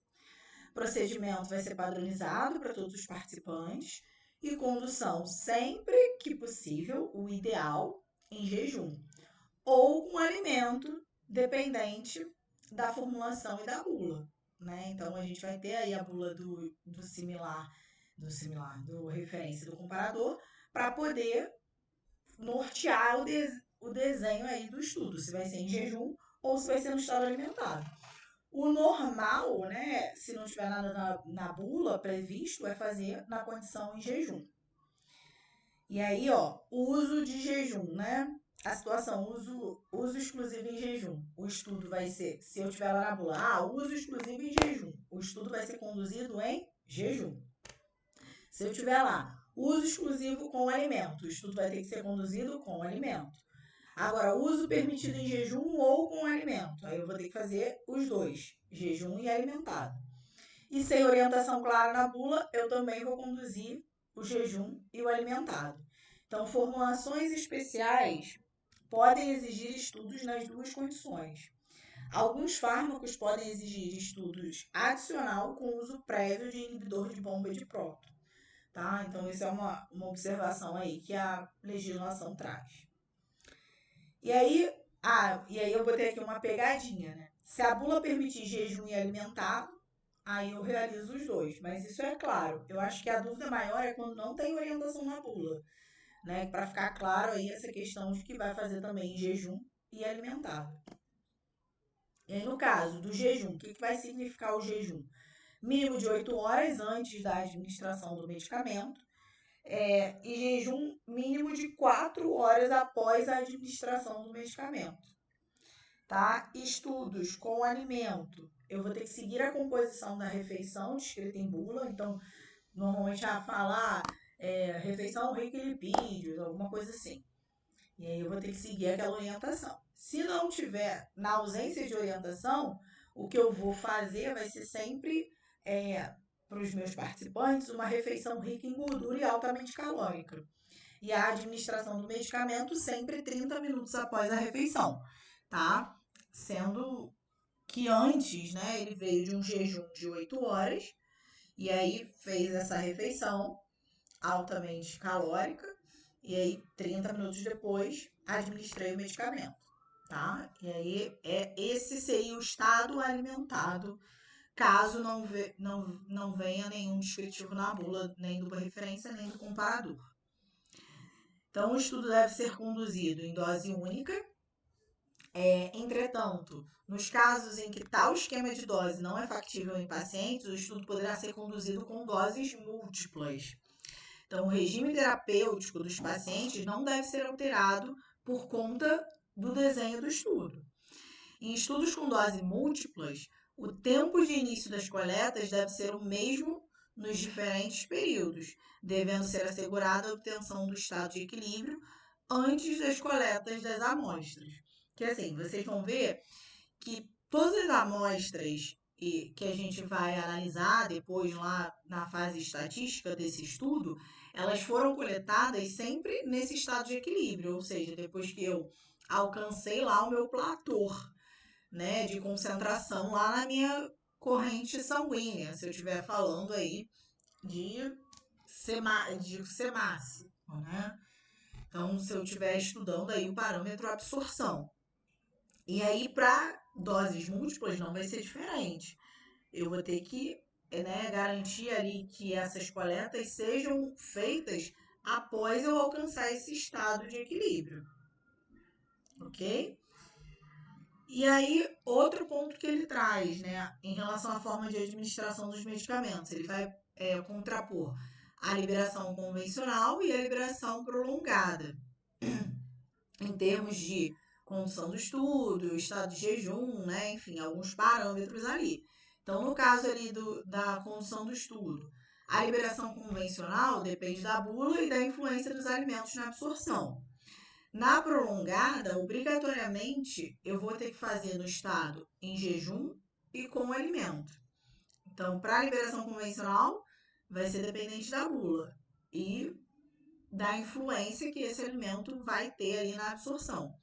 O procedimento vai ser padronizado para todos os participantes e condução sempre que possível, o ideal, em jejum ou com alimento, dependente da formulação e da bula, né? Então a gente vai ter aí a bula do similar, do referência do comparador, para poder nortear o desenho aí do estudo, se vai ser em jejum ou se vai ser no estado alimentado. O normal, né, se não tiver nada na bula previsto, é fazer na condição em jejum. E aí, ó, o uso de jejum, né? A situação, uso exclusivo em jejum. O estudo vai ser, se eu tiver lá na bula, uso exclusivo em jejum. O estudo vai ser conduzido em jejum. Se eu tiver lá, uso exclusivo com alimento, o estudo vai ter que ser conduzido com alimento. Agora, uso permitido em jejum ou com alimento. Aí eu vou ter que fazer os dois, jejum e alimentado. E sem orientação clara na bula, eu também vou conduzir o jejum e o alimentado. Então, formulações especiais podem exigir estudos nas duas condições. Alguns fármacos podem exigir estudos adicional com uso prévio de inibidor de bomba de próton. Tá? Então, isso é uma observação aí que a legislação traz. E aí eu botei aqui uma pegadinha, né? Se a bula permitir jejum e alimentado, aí eu realizo os dois. Mas isso é claro. Eu acho que a dúvida maior é quando não tem orientação na bula, né? Para ficar claro aí essa questão de que vai fazer também jejum e alimentado. E aí, no caso do jejum, o que vai significar o jejum? Mínimo de 8 horas antes da administração do medicamento. E jejum mínimo de 4 horas após a administração do medicamento. Tá? Estudos com alimento. Eu vou ter que seguir a composição da refeição descrita em bula. Então, normalmente falar refeição rica em lipídios, alguma coisa assim. E aí eu vou ter que seguir aquela orientação. Se não tiver, na ausência de orientação, o que eu vou fazer vai ser sempre para os meus participantes, uma refeição rica em gordura e altamente calórica. E a administração do medicamento sempre 30 minutos após a refeição, tá? Sendo que antes, né, ele veio de um jejum de 8 horas e aí fez essa refeição altamente calórica e aí 30 minutos depois administrei o medicamento, tá? E aí esse seria o estado alimentado caso não venha nenhum descritivo na bula, nem do referência, nem do comparador. Então, o estudo deve ser conduzido em dose única. Entretanto, nos casos em que tal esquema de dose não é factível em pacientes, o estudo poderá ser conduzido com doses múltiplas. Então, o regime terapêutico dos pacientes não deve ser alterado por conta do desenho do estudo. Em estudos com doses múltiplas, o tempo de início das coletas deve ser o mesmo nos diferentes períodos, devendo ser assegurada a obtenção do estado de equilíbrio antes das coletas das amostras. Que assim, vocês vão ver que todas as amostras que a gente vai analisar depois lá na fase estatística desse estudo, elas foram coletadas sempre nesse estado de equilíbrio, ou seja, depois que eu alcancei lá o meu platô, né, de concentração lá na minha corrente sanguínea, se eu estiver falando aí de SEMAS, né? Então, se eu estiver estudando aí o parâmetro absorção. E aí, para doses múltiplas, não vai ser diferente. Eu vou ter que garantir ali que essas coletas sejam feitas após eu alcançar esse estado de equilíbrio. Ok? E aí, outro ponto que ele traz, né, em relação à forma de administração dos medicamentos, ele vai contrapor a liberação convencional e a liberação prolongada. em termos de condução do estudo, estado de jejum, né? Enfim, alguns parâmetros ali. Então, no caso ali da condução do estudo, a liberação convencional depende da bula e da influência dos alimentos na absorção. Na prolongada, obrigatoriamente, eu vou ter que fazer no estado em jejum e com alimento. Então, para a liberação convencional, vai ser dependente da bula e da influência que esse alimento vai ter ali na absorção.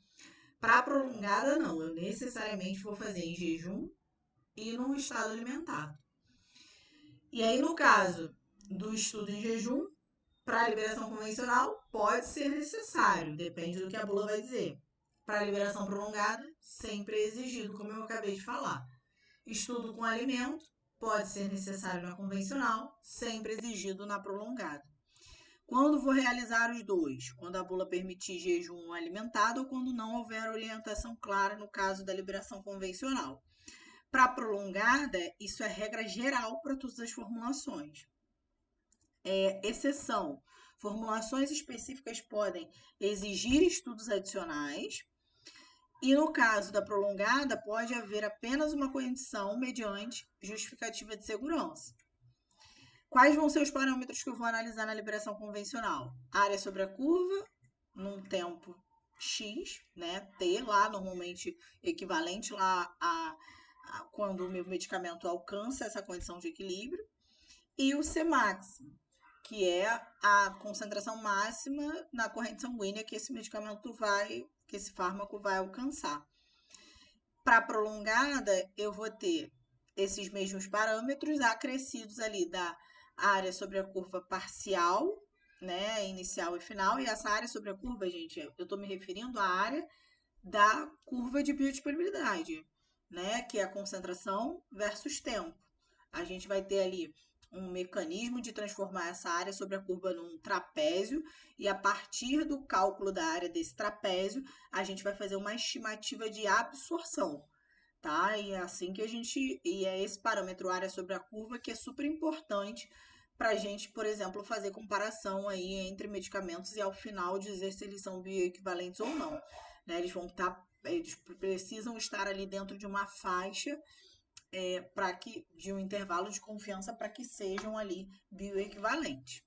Para a prolongada, não. Eu necessariamente vou fazer em jejum e no estado alimentado. E aí, no caso do estudo em jejum, para a liberação convencional, pode ser necessário, depende do que a bula vai dizer. Para a liberação prolongada, sempre é exigido, como eu acabei de falar. Estudo com alimento, pode ser necessário na convencional, sempre exigido na prolongada. Quando vou realizar os dois? Quando a bula permitir jejum alimentado ou quando não houver orientação clara no caso da liberação convencional. Para prolongada, isso é regra geral para todas as formulações. Exceção. Formulações específicas podem exigir estudos adicionais e, no caso da prolongada, pode haver apenas uma condição mediante justificativa de segurança. Quais vão ser os parâmetros que eu vou analisar na liberação convencional? Área sobre a curva, num tempo X, né? T lá, normalmente equivalente lá a quando o meu medicamento alcança essa condição de equilíbrio. E o Cmax, que é a concentração máxima na corrente sanguínea que esse medicamento que esse fármaco vai alcançar. Para prolongada, eu vou ter esses mesmos parâmetros acrescidos ali da área sobre a curva parcial, né, inicial e final, e essa área sobre a curva, gente, eu estou me referindo à área da curva de biodisponibilidade, né, que é a concentração versus tempo. A gente vai ter ali um mecanismo de transformar essa área sobre a curva num trapézio e a partir do cálculo da área desse trapézio, a gente vai fazer uma estimativa de absorção, tá? E é assim que e é esse parâmetro área sobre a curva que é super importante para a gente, por exemplo, fazer comparação aí entre medicamentos e ao final dizer se eles são bioequivalentes ou não, né? Eles precisam estar ali dentro de uma faixa de um intervalo de confiança para que sejam ali bioequivalentes.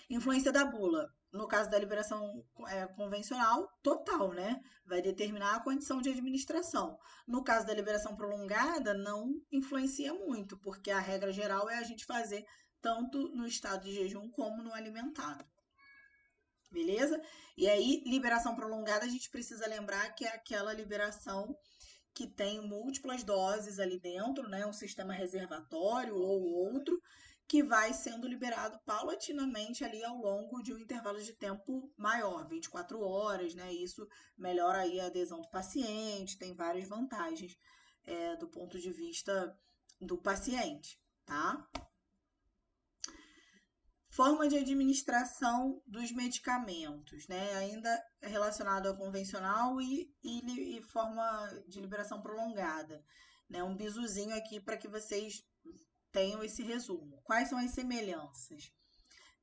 Influência da bula. No caso da liberação convencional, total, né? Vai determinar a condição de administração. No caso da liberação prolongada, não influencia muito, porque a regra geral é a gente fazer tanto no estado de jejum como no alimentado. Beleza? E aí, liberação prolongada, a gente precisa lembrar que é aquela liberação que tem múltiplas doses ali dentro, né? Um sistema reservatório ou outro, que vai sendo liberado paulatinamente ali ao longo de um intervalo de tempo maior, 24 horas, né? Isso melhora aí a adesão do paciente, tem várias vantagens do ponto de vista do paciente, tá? Forma de administração dos medicamentos, né? Ainda relacionado ao convencional e forma de liberação prolongada, né? Um bizuzinho aqui para que vocês tenham esse resumo. Quais são as semelhanças,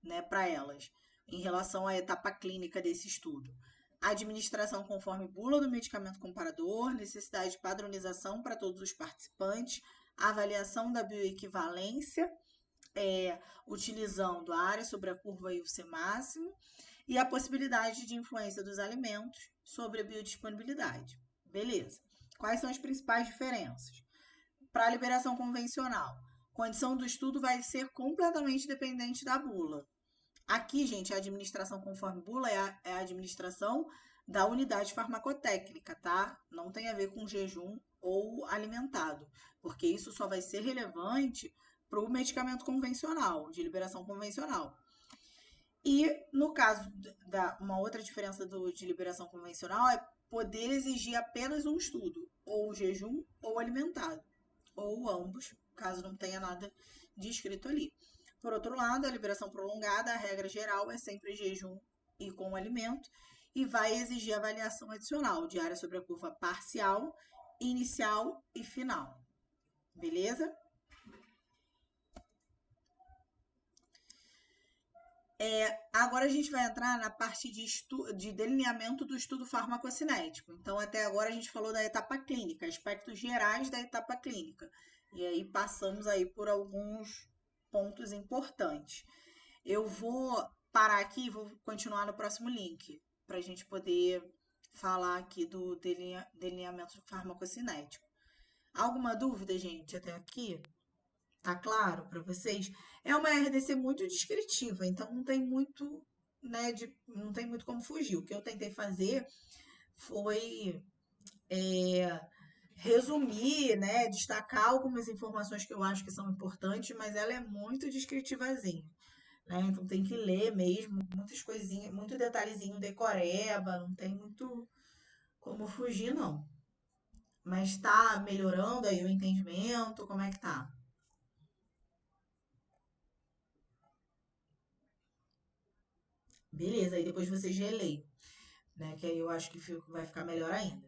né, para elas, em relação à etapa clínica desse estudo? Administração conforme bula do medicamento comparador, necessidade de padronização para todos os participantes, avaliação da bioequivalência, utilizando a área sobre a curva e o C máximo, e a possibilidade de influência dos alimentos sobre a biodisponibilidade. Beleza. Quais são as principais diferenças? Para a liberação convencional, condição do estudo vai ser completamente dependente da bula. Aqui, gente, a administração conforme bula é a administração da unidade farmacotécnica, tá? Não tem a ver com jejum ou alimentado, porque isso só vai ser relevante para o medicamento convencional, de liberação convencional. E no caso uma outra diferença de liberação convencional é poder exigir apenas um estudo, ou jejum ou alimentado, ou ambos, caso não tenha nada descrito ali. Por outro lado, a liberação prolongada, a regra geral é sempre jejum e com alimento, e vai exigir avaliação adicional de área sobre a curva parcial, inicial e final. Beleza? Agora a gente vai entrar na parte de delineamento do estudo farmacocinético. Então, até agora a gente falou da etapa clínica, aspectos gerais da etapa clínica. E aí passamos aí por alguns pontos importantes. Eu vou parar aqui e vou continuar no próximo link, para a gente poder falar aqui do delineamento farmacocinético. Alguma dúvida, gente, até aqui? Tá claro para vocês? É uma RDC muito descritiva, então não tem muito, né, não tem muito como fugir. O que eu tentei fazer foi resumir, né, destacar algumas informações que eu acho que são importantes, mas ela é muito descritivazinha, né? Então tem que ler mesmo, muitas coisinhas, muito detalhezinho decoreba, não tem muito como fugir, não. Mas tá melhorando aí o entendimento? Como é que tá? Beleza, aí depois vocês releem, né? Que aí eu acho que vai ficar melhor ainda.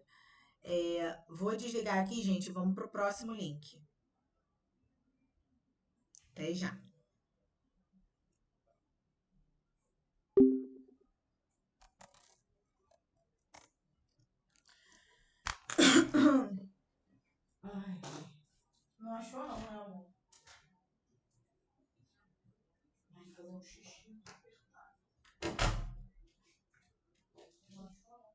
Vou desligar aqui, gente. Vamos pro próximo link. Até já. Ai, não achou não, né, amor? Vai fazer um xixi. Não achou não.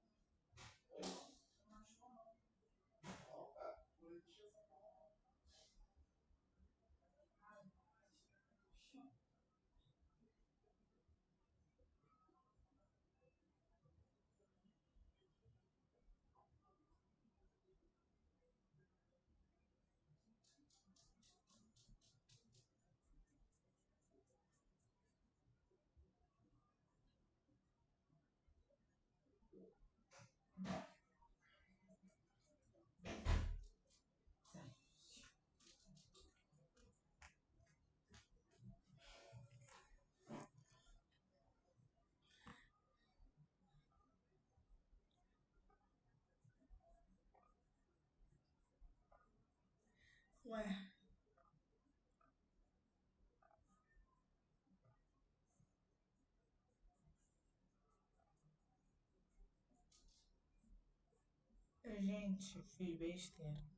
Ué, gente, fiz besteira.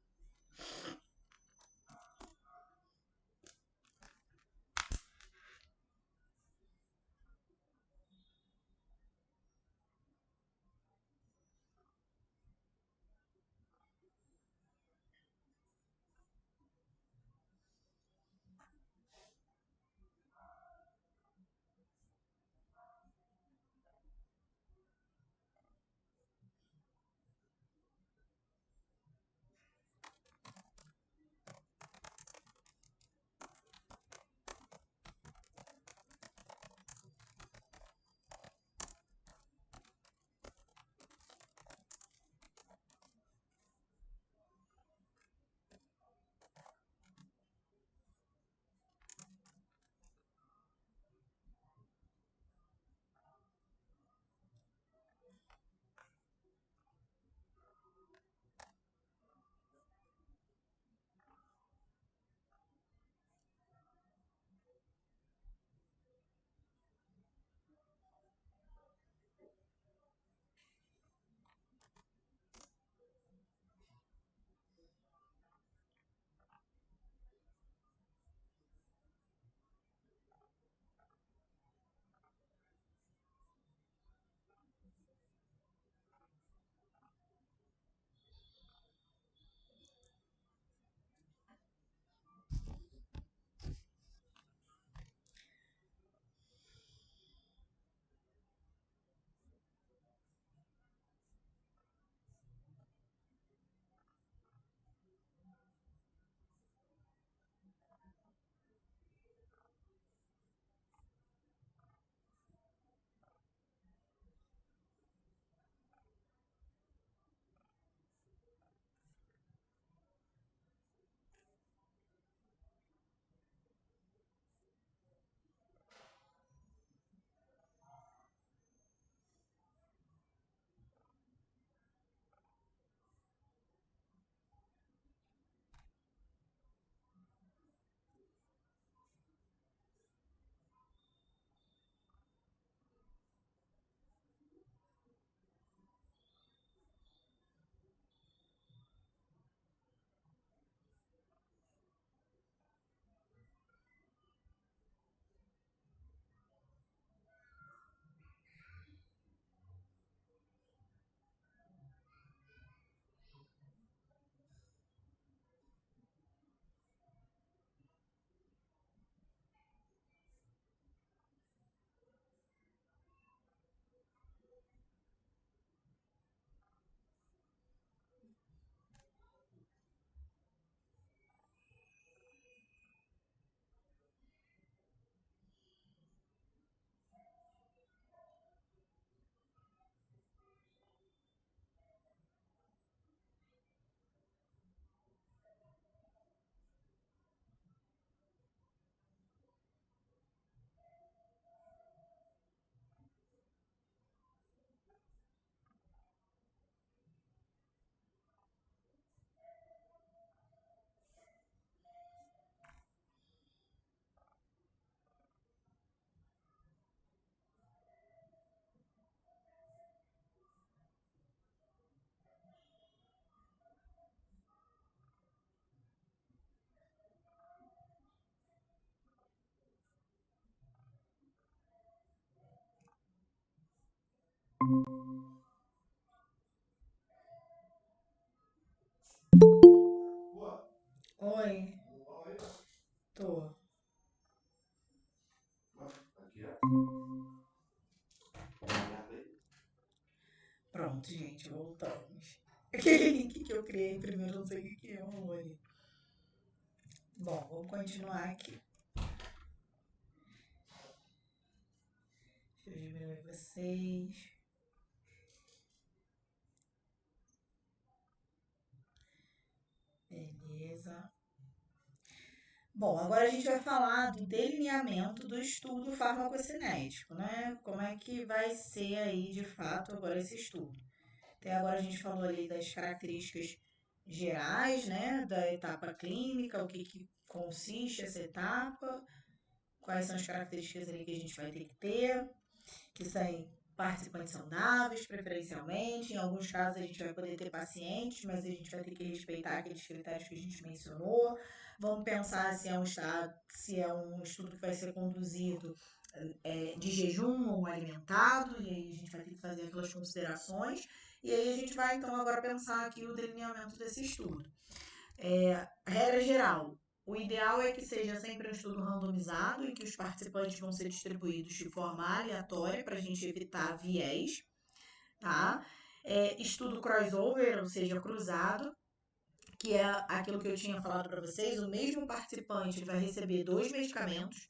Pronto, gente, voltamos. Aquele link que eu criei primeiro, não sei o que rolou ali. Bom, vou continuar aqui. Deixa eu diminuir vocês. Beleza. Bom, agora a gente vai falar do delineamento do estudo farmacocinético, né? Como é que vai ser aí, de fato, agora esse estudo. Até agora a gente falou ali das características gerais, né? Da etapa clínica, o que consiste essa etapa, quais são as características ali que a gente vai ter que ter, que são participantes saudáveis, preferencialmente. Em alguns casos a gente vai poder ter pacientes, mas a gente vai ter que respeitar aqueles critérios que a gente mencionou. Vamos pensar se é um estudo que vai ser conduzido de jejum ou alimentado, e aí a gente vai ter que fazer aquelas considerações. E aí a gente vai então agora pensar aqui o delineamento desse estudo. Regra geral, o ideal é que seja sempre um estudo randomizado e que os participantes vão ser distribuídos de forma aleatória para a gente evitar viés, tá? Estudo crossover, ou seja, cruzado, que é aquilo que eu tinha falado para vocês, o mesmo participante vai receber dois medicamentos,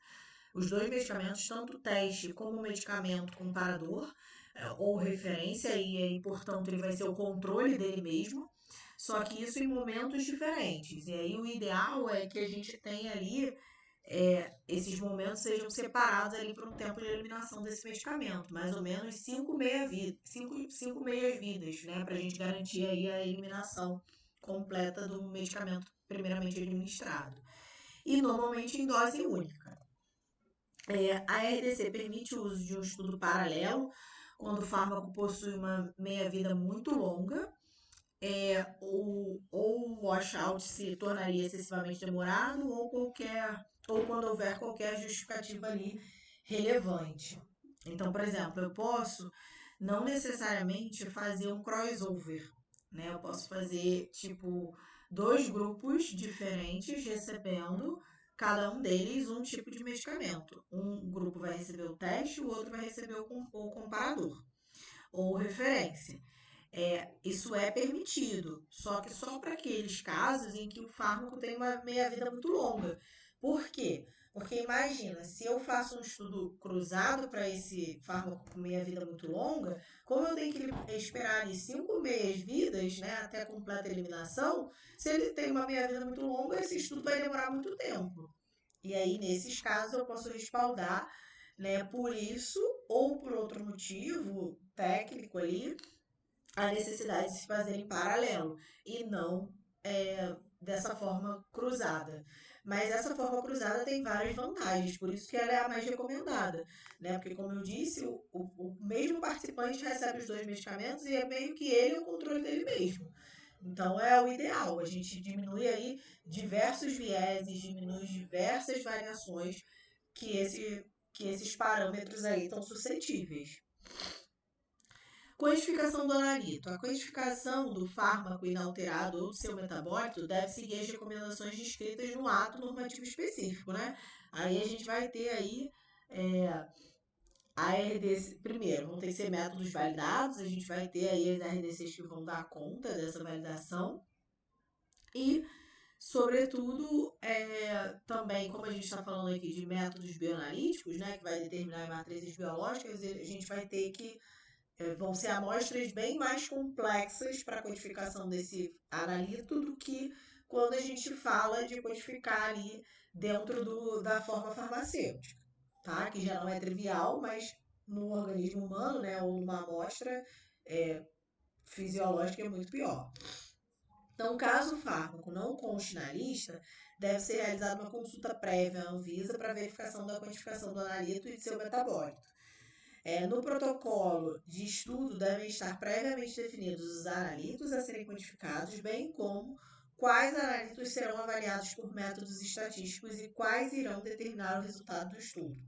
os dois medicamentos, tanto teste como medicamento comparador, ou referência, e aí, portanto, ele vai ser o controle dele mesmo, só que isso em momentos diferentes. E aí o ideal é que a gente tenha ali esses momentos sejam separados ali por um tempo de eliminação desse medicamento, mais ou menos cinco meias vidas, né, para a gente garantir aí a eliminação completa do medicamento primeiramente administrado. E normalmente em dose única. A RDC permite o uso de um estudo paralelo quando o fármaco possui uma meia-vida muito longa, ou o washout se tornaria excessivamente demorado, ou quando houver qualquer justificativa ali relevante. Então, por exemplo, eu posso não necessariamente fazer um crossover, né? Eu posso fazer tipo dois grupos diferentes recebendo cada um deles um tipo de medicamento. Um grupo vai receber o teste, o outro vai receber o comparador ou referência. Isso é permitido, só que só para aqueles casos em que o fármaco tem uma meia-vida muito longa. Por quê? Porque imagina, se eu faço um estudo cruzado para esse fármaco com meia-vida muito longa, como eu tenho que esperar ali 5 meias-vidas, né, até a completa eliminação, se ele tem uma meia-vida muito longa, esse estudo vai demorar muito tempo. E aí, nesses casos, eu posso respaldar, né, por isso ou por outro motivo técnico ali, a necessidade de se fazer em paralelo e não dessa forma cruzada. Mas essa forma cruzada tem várias vantagens, por isso que ela é a mais recomendada, né? Porque, como eu disse, o mesmo participante recebe os dois medicamentos e é meio que ele o controle dele mesmo. Então é o ideal, a gente diminui aí diversos vieses, diminui diversas variações que esses parâmetros aí estão suscetíveis. Quantificação do analito. A quantificação do fármaco inalterado ou do seu metabólito deve seguir as recomendações descritas no ato normativo específico, né? Aí a gente vai ter aí a RDC, primeiro, vão ter que ser métodos validados, a gente vai ter aí as RDCs que vão dar conta dessa validação e, sobretudo, também, como a gente está falando aqui de métodos bioanalíticos, né, que vai determinar matrizes biológicas, a gente vai ter que vão ser amostras bem mais complexas para a codificação desse analito do que quando a gente fala de codificar ali dentro da forma farmacêutica, tá? Que já não é trivial, mas no organismo humano, né, ou numa amostra fisiológica é muito pior. Então, caso o fármaco não conste na lista, deve ser realizada uma consulta prévia à Anvisa para verificação da quantificação do analito e de seu metabólito. No protocolo de estudo devem estar previamente definidos os analitos a serem quantificados, bem como quais analitos serão avaliados por métodos estatísticos e quais irão determinar o resultado do estudo.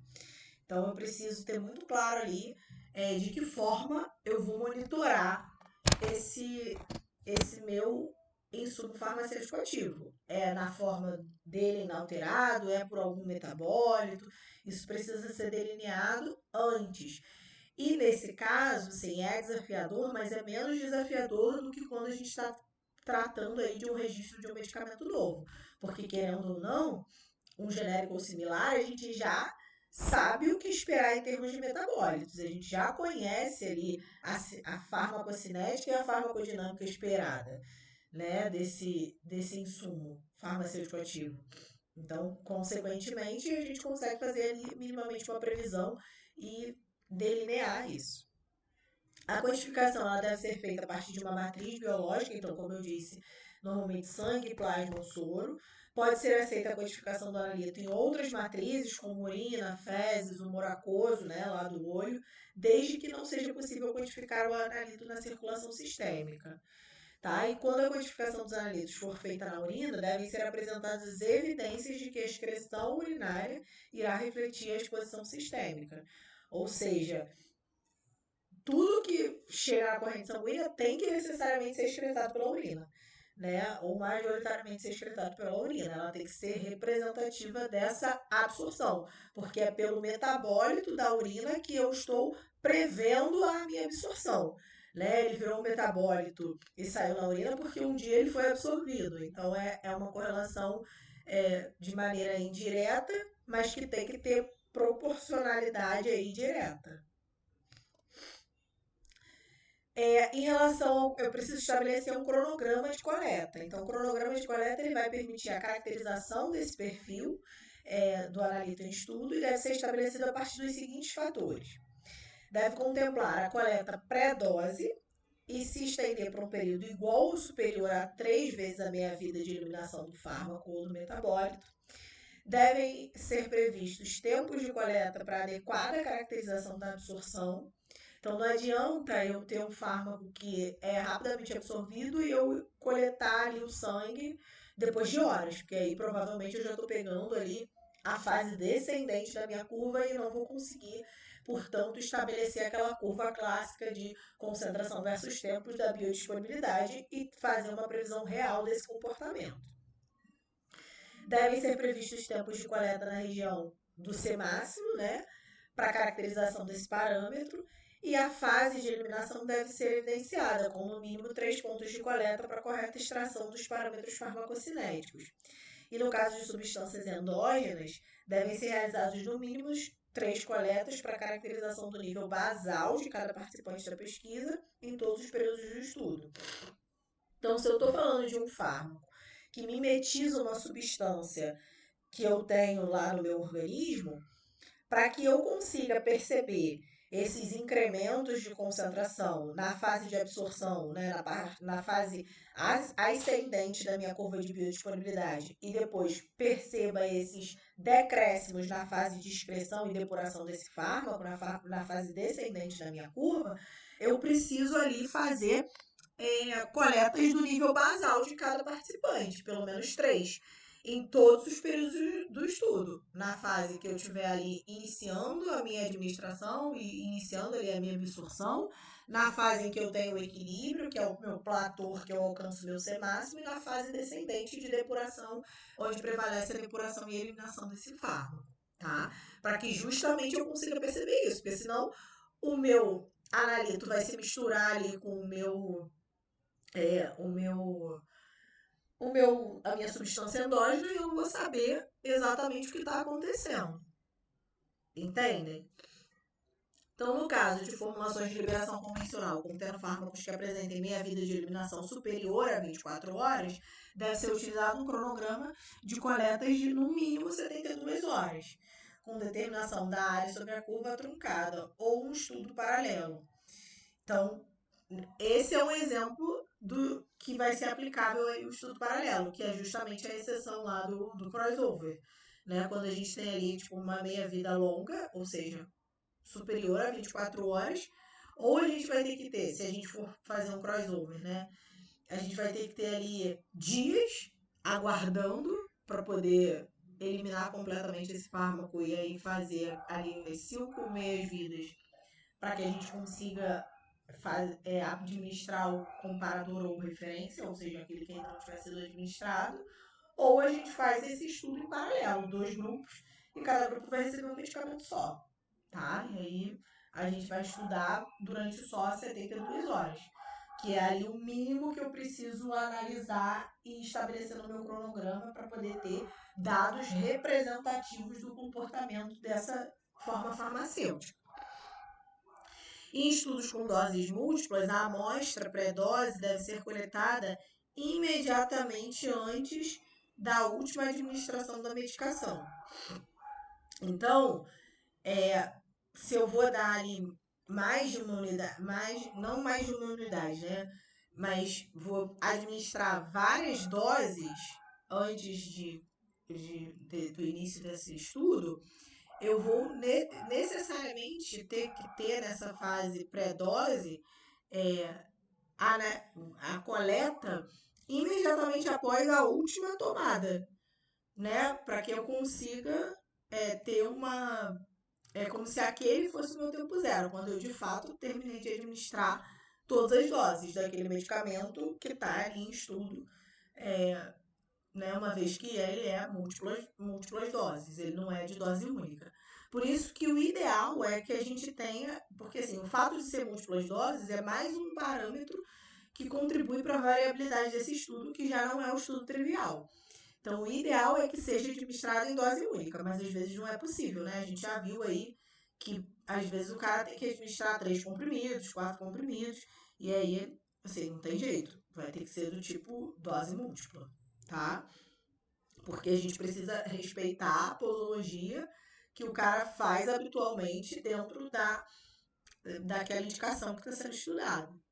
Então, eu preciso ter muito claro ali de que forma eu vou monitorar esse meu insumo farmacêutico ativo. É na forma dele inalterado, é por algum metabólito, isso precisa ser delineado antes. E nesse caso, sim, é desafiador, mas é menos desafiador do que quando a gente está tratando aí de um registro de um medicamento novo. Porque, querendo ou não, um genérico ou similar, a gente já sabe o que esperar em termos de metabólitos. A gente já conhece ali a farmacocinética e a farmacodinâmica esperada, né, desse insumo farmacêutico ativo. Então, consequentemente, a gente consegue fazer ali minimamente uma previsão e delinear isso. A quantificação ela deve ser feita a partir de uma matriz biológica, então, como eu disse, normalmente sangue, plasma ou soro. Pode ser aceita a quantificação do analito em outras matrizes, como urina, fezes, humor aquoso, né, lá do olho, desde que não seja possível quantificar o analito na circulação sistêmica. Tá? E quando a quantificação dos analitos for feita na urina, devem ser apresentadas evidências de que a excreção urinária irá refletir a exposição sistêmica. Ou seja, tudo que chega na corrente sanguínea tem que necessariamente ser excretado pela urina, né? Ou majoritariamente ser excretado pela urina. Ela tem que ser representativa dessa absorção, porque é pelo metabólito da urina que eu estou prevendo a minha absorção. Né? Ele virou um metabólito e saiu na urina porque um dia ele foi absorvido. Então é uma correlação de maneira indireta, mas que tem que ter proporcionalidade aí direta. Em relação, eu preciso estabelecer um cronograma de coleta. Então, o cronograma de coleta ele vai permitir a caracterização desse perfil do analito em estudo e deve ser estabelecido a partir dos seguintes fatores. Deve contemplar a coleta pré-dose e se estender por um período igual ou superior a 3 vezes a meia-vida de eliminação do fármaco ou do metabólito. Devem ser previstos tempos de coleta para adequada caracterização da absorção. Então não adianta eu ter um fármaco que é rapidamente absorvido e eu coletar ali o sangue depois de horas, porque aí provavelmente eu já estou pegando ali a fase descendente da minha curva e não vou conseguir, portanto, estabelecer aquela curva clássica de concentração versus tempos da biodisponibilidade e fazer uma previsão real desse comportamento. Devem ser previstos tempos de coleta na região do C máximo, né, para caracterização desse parâmetro, e a fase de eliminação deve ser evidenciada, com no mínimo 3 pontos de coleta para correta extração dos parâmetros farmacocinéticos. E no caso de substâncias endógenas, devem ser realizados no mínimo 3 coletas para caracterização do nível basal de cada participante da pesquisa em todos os períodos do estudo. Então, se eu estou falando de um fármaco que mimetiza uma substância que eu tenho lá no meu organismo, para que eu consiga perceber esses incrementos de concentração na fase de absorção, né, na fase ascendente da minha curva de biodisponibilidade, e depois perceba esses decréscimos na fase de excreção e depuração desse fármaco, na fase descendente da minha curva, eu preciso ali fazer coletas do nível basal de cada participante, pelo menos 3, em todos os períodos do estudo. Na fase que eu estiver ali iniciando a minha administração e iniciando ali a minha absorção, na fase em que eu tenho o equilíbrio, que é o meu platô, que eu alcanço o meu C máximo, e na fase descendente de depuração, onde prevalece a depuração e a eliminação desse fármaco, tá? Para que justamente eu consiga perceber isso, porque senão o meu analito vai se misturar ali com o meu é, o meu, a minha substância endógena e eu não vou saber exatamente o que está acontecendo. Entendem? Então, no caso de formulações de liberação convencional contendo fármacos que apresentem meia-vida de eliminação superior a 24 horas, deve ser utilizado um cronograma de coletas de, no mínimo, 72 horas, com determinação da área sobre a curva truncada ou um estudo paralelo. Então, esse é um exemplo do que vai ser aplicável aí o estudo paralelo, que é justamente a exceção lá do crossover, né? Quando a gente tem ali tipo uma meia-vida longa, ou seja, superior a 24 horas, ou a gente vai ter que ter, se a gente for fazer um crossover, né? A gente vai ter que ter ali dias aguardando para poder eliminar completamente esse fármaco e aí fazer ali as 5 meias-vidas para que a gente consiga administrar o comparador ou referência, ou seja, aquele que ainda não tiver sido administrado, ou a gente faz esse estudo em paralelo, 2 grupos, e cada grupo vai receber um medicamento só, tá? E aí a gente vai estudar durante só 72 horas, que é ali o mínimo que eu preciso analisar e estabelecer no meu cronograma para poder ter dados representativos do comportamento dessa forma farmacêutica. Em estudos com doses múltiplas, a amostra pré-dose deve ser coletada imediatamente antes da última administração da medicação. Então, se eu vou dar ali mais de uma unidade, não mais de uma unidade, né? Mas vou administrar várias doses antes do início desse estudo, eu vou necessariamente ter que ter nessa fase pré-dose a coleta imediatamente após a última tomada, né? Para que eu consiga ter uma. É como se aquele fosse o meu tempo zero, quando eu de fato terminei de administrar todas as doses daquele medicamento que está ali em estudo, né? Uma vez que ele é múltiplas doses, ele não é de dose única. Por isso que o ideal é que a gente tenha, porque assim, o fato de ser múltiplas doses é mais um parâmetro que contribui para a variabilidade desse estudo, que já não é um estudo trivial. Então, o ideal é que seja administrado em dose única, mas às vezes não é possível, né? A gente já viu aí que às vezes o cara tem que administrar 3 comprimidos, 4 comprimidos, e aí, assim, não tem jeito. Vai ter que ser do tipo dose múltipla, tá? Porque a gente precisa respeitar a posologia que o cara faz habitualmente dentro daquela indicação que está sendo estudada.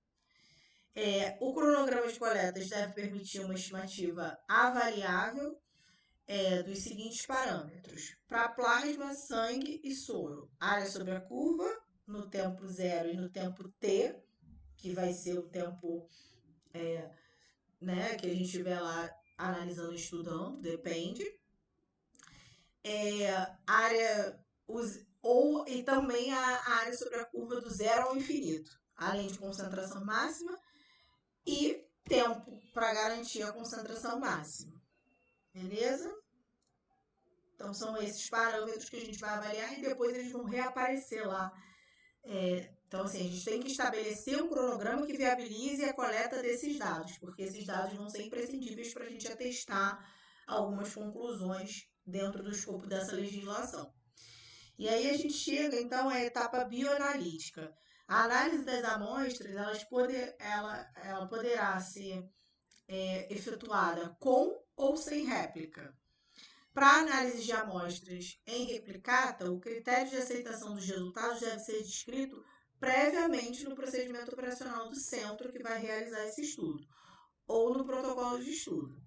O cronograma de coletas deve permitir uma estimativa avaliável dos seguintes parâmetros: para plasma, sangue e soro, área sobre a curva no tempo 0 e no tempo t, que vai ser o tempo né, que a gente estiver lá analisando e estudando, depende. Área e também a área sobre a curva do zero ao infinito, além de concentração máxima e tempo para garantir a concentração máxima. Beleza? Então, são esses parâmetros que a gente vai avaliar e depois eles vão reaparecer lá. Então, assim, a gente tem que estabelecer um cronograma que viabilize a coleta desses dados, porque esses dados vão ser imprescindíveis para a gente atestar algumas conclusões dentro do escopo dessa legislação. E aí a gente chega, então, à etapa bioanalítica. A análise das amostras, ela poderá ser efetuada com ou sem réplica. Para análise de amostras em replicata, o critério de aceitação dos resultados deve ser descrito previamente no procedimento operacional do centro que vai realizar esse estudo, ou no protocolo de estudo.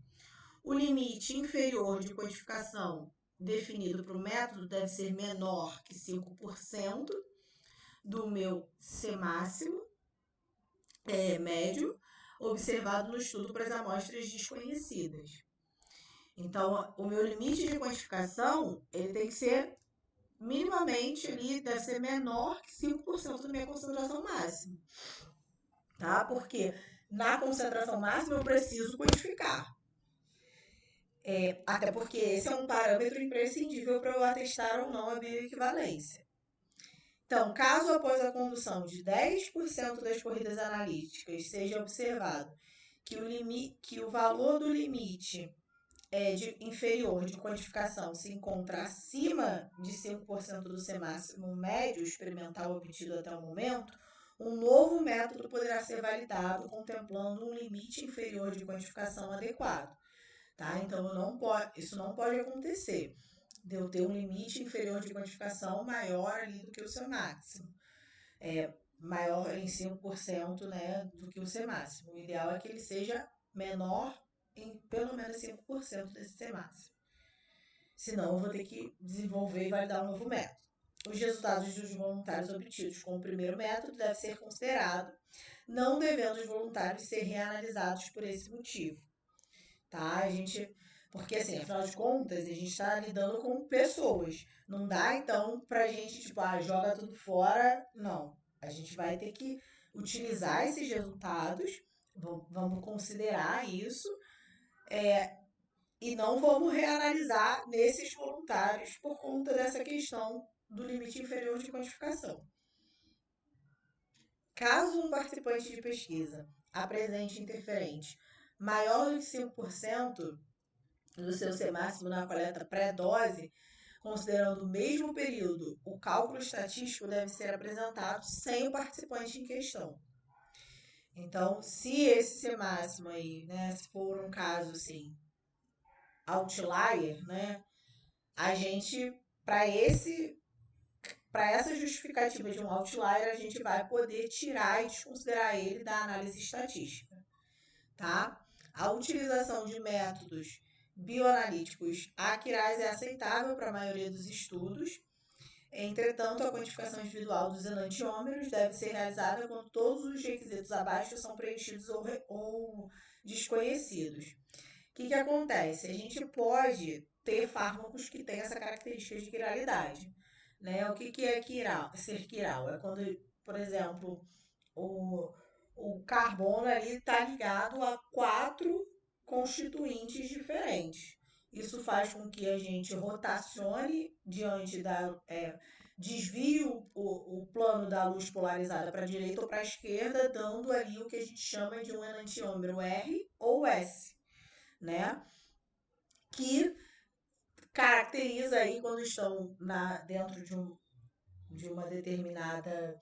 O limite inferior de quantificação definido para o método deve ser menor que 5% do meu C máximo médio, observado no estudo para as amostras desconhecidas. Então, o meu limite de quantificação, ele tem que ser minimamente ali, deve ser menor que 5% da minha concentração máxima. Tá? Porque na concentração máxima eu preciso quantificar. Até porque esse é um parâmetro imprescindível para eu atestar ou não a bioequivalência. Então, caso após a condução de 10% das corridas analíticas seja observado que o valor do limite inferior de quantificação se encontra acima de 5% do C máximo médio experimental obtido até o momento, um novo método poderá ser validado contemplando um limite inferior de quantificação adequado. Tá? Então, isso não pode acontecer, de eu ter um limite inferior de quantificação maior ali do que o seu máximo. Maior em 5%, né, do que o C máximo. O ideal é que ele seja menor em pelo menos 5% desse C máximo. Senão, eu vou ter que desenvolver e validar um novo método. Os resultados dos voluntários obtidos com o primeiro método devem ser considerados, não devendo os voluntários ser reanalisados por esse motivo. Tá? Porque, assim, afinal de contas, a gente está lidando com pessoas. Não dá, então, pra gente, tipo, joga tudo fora. Não. A gente vai ter que utilizar esses resultados, vamos considerar isso, e não vamos reanalisar nesses voluntários por conta dessa questão do limite inferior de quantificação. Caso um participante de pesquisa apresente interferente maior do que 5% do seu C máximo na coleta pré-dose, considerando o mesmo período, o cálculo estatístico deve ser apresentado sem o participante em questão. Então, se esse C máximo aí, né, se for um caso assim, outlier, né, a gente, para essa justificativa de um outlier, a gente vai poder tirar e desconsiderar ele da análise estatística, tá? A utilização de métodos bioanalíticos aquirais é aceitável para a maioria dos estudos. Entretanto, a quantificação individual dos enantiômeros deve ser realizada quando todos os requisitos abaixo são preenchidos ou desconhecidos. O que acontece? A gente pode ter fármacos que têm essa característica de quiralidade. Né? O que é ser quiral? É quando, por exemplo, o carbono ali está ligado a 4 constituintes diferentes. Isso faz com que a gente rotacione diante da. Desvie o plano da luz polarizada para a direita ou para a esquerda, dando ali o que a gente chama de um enantiômero R ou S, né? Que caracteriza aí quando estão dentro de uma determinada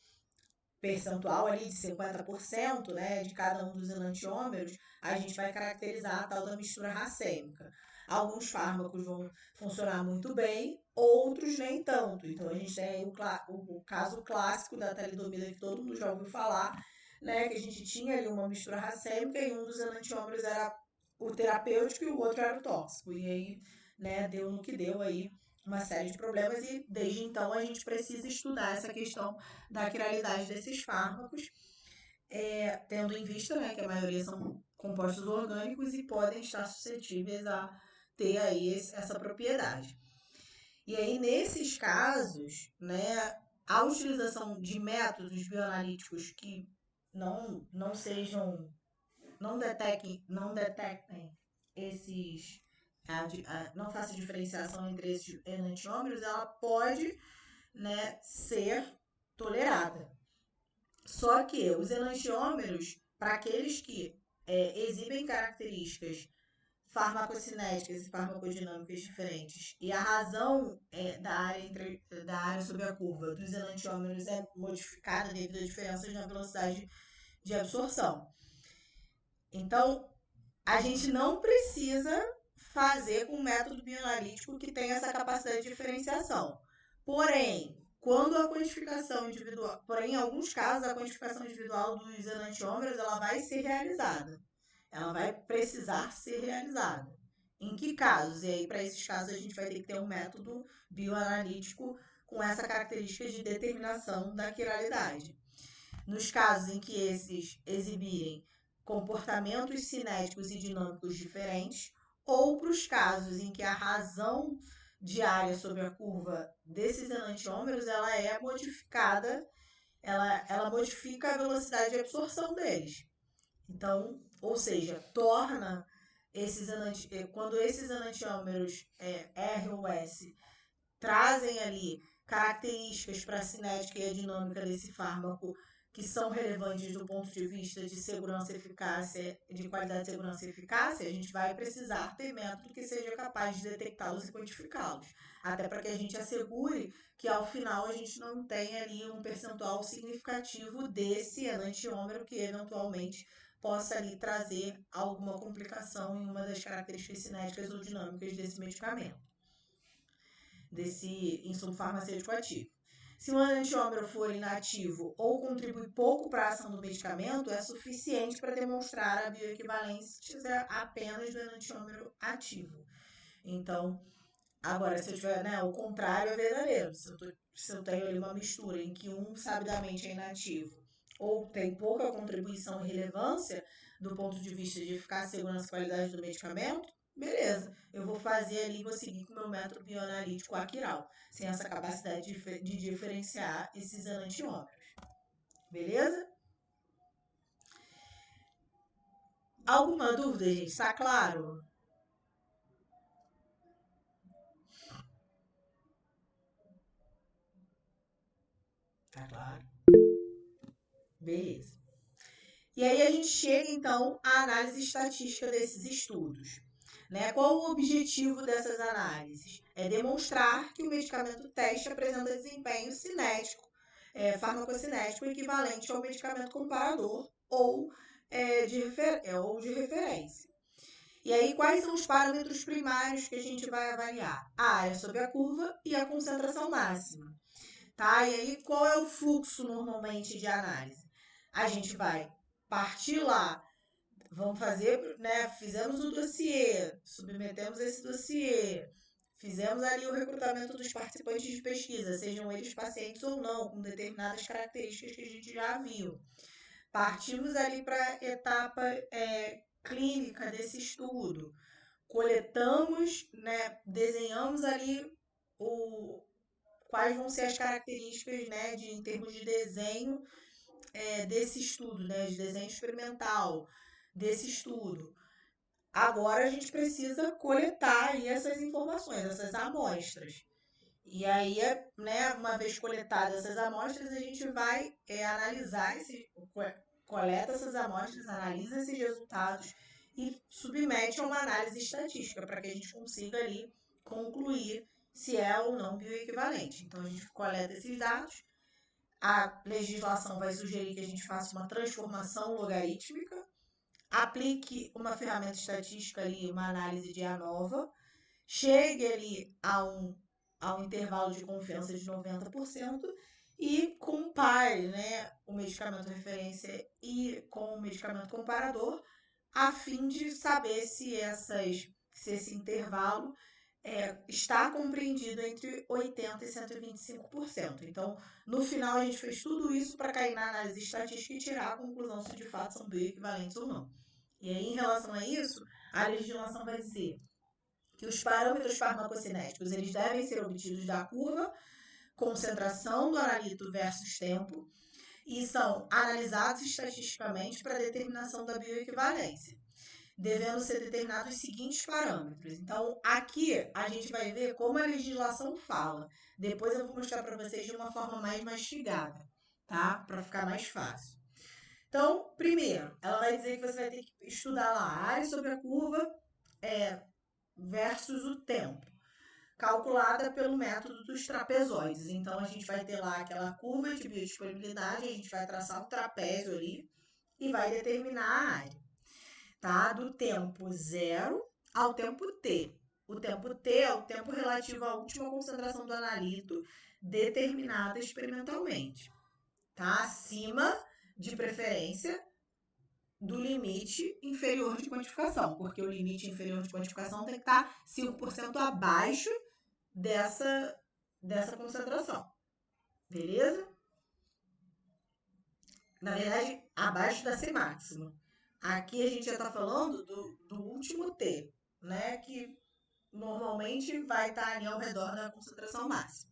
percentual ali de 50%, né, de cada um dos enantiômeros, a gente vai caracterizar a tal da mistura racêmica. Alguns fármacos vão funcionar muito bem, outros nem tanto. Então a gente tem o caso clássico da talidomida que todo mundo já ouviu falar, né, que a gente tinha ali uma mistura racêmica e um dos enantiômeros era o terapêutico e o outro era o tóxico. E aí, né, deu no que deu aí uma série de problemas e desde então a gente precisa estudar essa questão da quiralidade desses fármacos, tendo em vista, né, que a maioria são compostos orgânicos e podem estar suscetíveis a ter aí essa propriedade. E aí, nesses casos, né, a utilização de métodos bioanalíticos que não sejam, não detectem esses, não faça diferenciação entre esses enantiômeros, ela pode, né, ser tolerada. Só que os enantiômeros, para aqueles que exibem características farmacocinéticas e farmacodinâmicas diferentes, e a razão da área sob a curva dos enantiômeros é modificada devido a diferenças na velocidade de absorção. Então, a gente não precisa fazer com um método bioanalítico que tenha essa capacidade de diferenciação. Porém, em alguns casos, a quantificação individual dos enantiômeros ela vai ser realizada. Ela vai precisar ser realizada. Em que casos? E aí, para esses casos, a gente vai ter que ter um método bioanalítico com essa característica de determinação da quiralidade. Nos casos em que esses exibirem comportamentos cinéticos e dinâmicos diferentes, ou para os casos em que a razão de área sobre a curva desses enantiômeros ela é modificada, ela modifica a velocidade de absorção deles. Então, ou seja, torna quando esses enantiômeros R ou S trazem ali características para a cinética e a dinâmica desse fármaco que são relevantes do ponto de vista de segurança e eficácia, de qualidade, segurança e eficácia, a gente vai precisar ter método que seja capaz de detectá-los e quantificá-los. Até para que a gente assegure que ao final a gente não tenha ali um percentual significativo desse enantiômero que eventualmente possa ali trazer alguma complicação em uma das características cinéticas ou dinâmicas desse medicamento, desse insumo farmacêutico ativo. Se o enantiômero for inativo ou contribui pouco para a ação do medicamento, é suficiente para demonstrar a bioequivalência apenas do enantiômero ativo. Então, agora, se eu tiver, né, o contrário é verdadeiro. Se eu tenho ali uma mistura em que um sabidamente é inativo ou tem pouca contribuição e relevância do ponto de vista de eficácia, segurança e qualidade do medicamento, beleza, eu vou fazer ali, vou seguir com o meu método bioanalítico aquiral, sem essa capacidade de diferenciar esses enantiômeros. Beleza? Alguma dúvida, gente? Está claro? Tá claro. Beleza. E aí a gente chega, então, à análise estatística desses estudos. Né? Qual o objetivo dessas análises? É demonstrar que o medicamento teste apresenta desempenho cinético, farmacocinético equivalente ao medicamento comparador ou de referência. E aí, quais são os parâmetros primários que a gente vai avaliar? A área sob a curva e a concentração máxima. Tá? E aí, qual é o fluxo normalmente de análise? A gente vai partir lá, vamos fazer, né? Fizemos o dossiê, submetemos esse dossiê, fizemos ali o recrutamento dos participantes de pesquisa, sejam eles pacientes ou não, com determinadas características que a gente já viu. Partimos ali para a etapa clínica desse estudo, coletamos, né? Desenhamos ali o, quais vão ser as características, né? Em termos de desenho desse estudo, né? De desenho experimental desse estudo. Agora a gente precisa coletar aí essas informações, essas amostras. E aí, né, uma vez coletadas essas amostras, a gente vai analisar, coleta essas amostras, analisa esses resultados e submete a uma análise estatística para que a gente consiga ali concluir se é ou não bioequivalente. Então a gente coleta esses dados, a legislação vai sugerir que a gente faça uma transformação logarítmica, aplique uma ferramenta estatística ali, uma análise de ANOVA, chegue ali a um intervalo de confiança de 90% e compare, né, o medicamento referência com o medicamento comparador, a fim de saber se esse intervalo está compreendido entre 80% e 125%. Então, no final, a gente fez tudo isso para cair na análise estatística e tirar a conclusão se de fato são bioequivalentes ou não. E aí, em relação a isso, a legislação vai dizer que os parâmetros farmacocinéticos eles devem ser obtidos da curva concentração do analito versus tempo e são analisados estatisticamente para determinação da bioequivalência, devendo ser determinados os seguintes parâmetros. Então, aqui a gente vai ver como a legislação fala. Depois eu vou mostrar para vocês de uma forma mais mastigada, tá? Para ficar mais fácil. Então, primeiro, ela vai dizer que você vai ter que estudar lá a área sobre a curva versus o tempo, calculada pelo método dos trapezoides. Então, a gente vai ter lá aquela curva de biodisponibilidade, a gente vai traçar um trapézio ali e vai determinar a área, tá? Do tempo zero ao tempo t. O tempo t é o tempo relativo à última concentração do analito determinada experimentalmente, tá? Acima, de preferência, do limite inferior de quantificação, porque o limite inferior de quantificação tem que estar 5% abaixo dessa concentração, beleza? Na verdade, abaixo da C máxima. Aqui a gente já está falando do último T, né? Que normalmente vai estar ali ao redor da concentração máxima.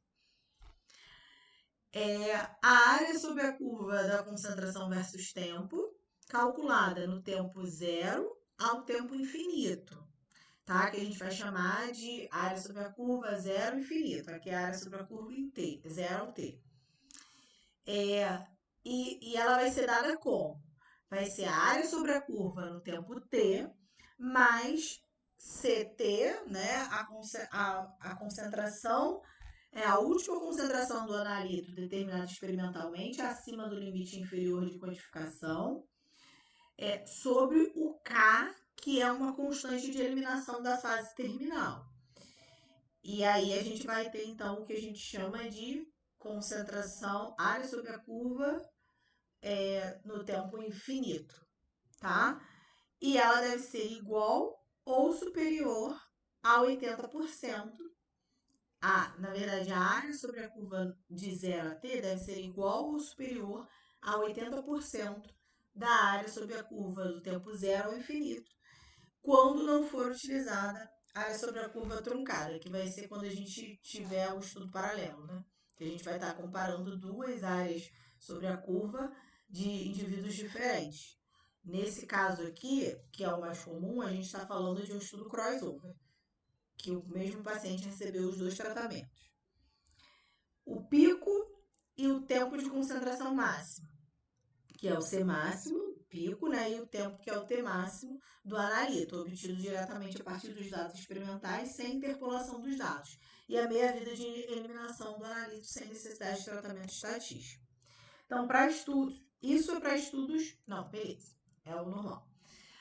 A área sobre a curva da concentração versus tempo, calculada no tempo zero ao tempo infinito, tá? Que a gente vai chamar de área sobre a curva zero infinito. Aqui é a área sobre a curva em T, zero ao T. E ela vai ser dada como? Vai ser a área sobre a curva no tempo T, mais CT, né? A concentração, a última concentração do analito determinada experimentalmente, acima do limite inferior de quantificação, sobre o K, que é uma constante de eliminação da fase terminal. E aí a gente vai ter, então, o que a gente chama de concentração, área sobre a curva no tempo infinito, tá? E ela deve ser igual ou superior a 80%. Na verdade, a área sobre a curva de 0 a t deve ser igual ou superior a 80% da área sobre a curva do tempo zero ao infinito, quando não for utilizada a área sobre a curva truncada, que vai ser quando a gente tiver o estudo paralelo, né? Que a gente vai estar comparando duas áreas sobre a curva de indivíduos diferentes. Nesse caso aqui, que é o mais comum, a gente está falando de um estudo crossover, que o mesmo paciente recebeu os dois tratamentos. O pico e o tempo de concentração máxima. que é o C máximo, pico, né, e o tempo, que é o T máximo do analito, obtido diretamente a partir dos dados experimentais, sem interpolação dos dados, e a meia-vida de eliminação do analito sem necessidade de tratamento estatístico. Então, para estudos, isso é para estudos, não, beleza, é o normal.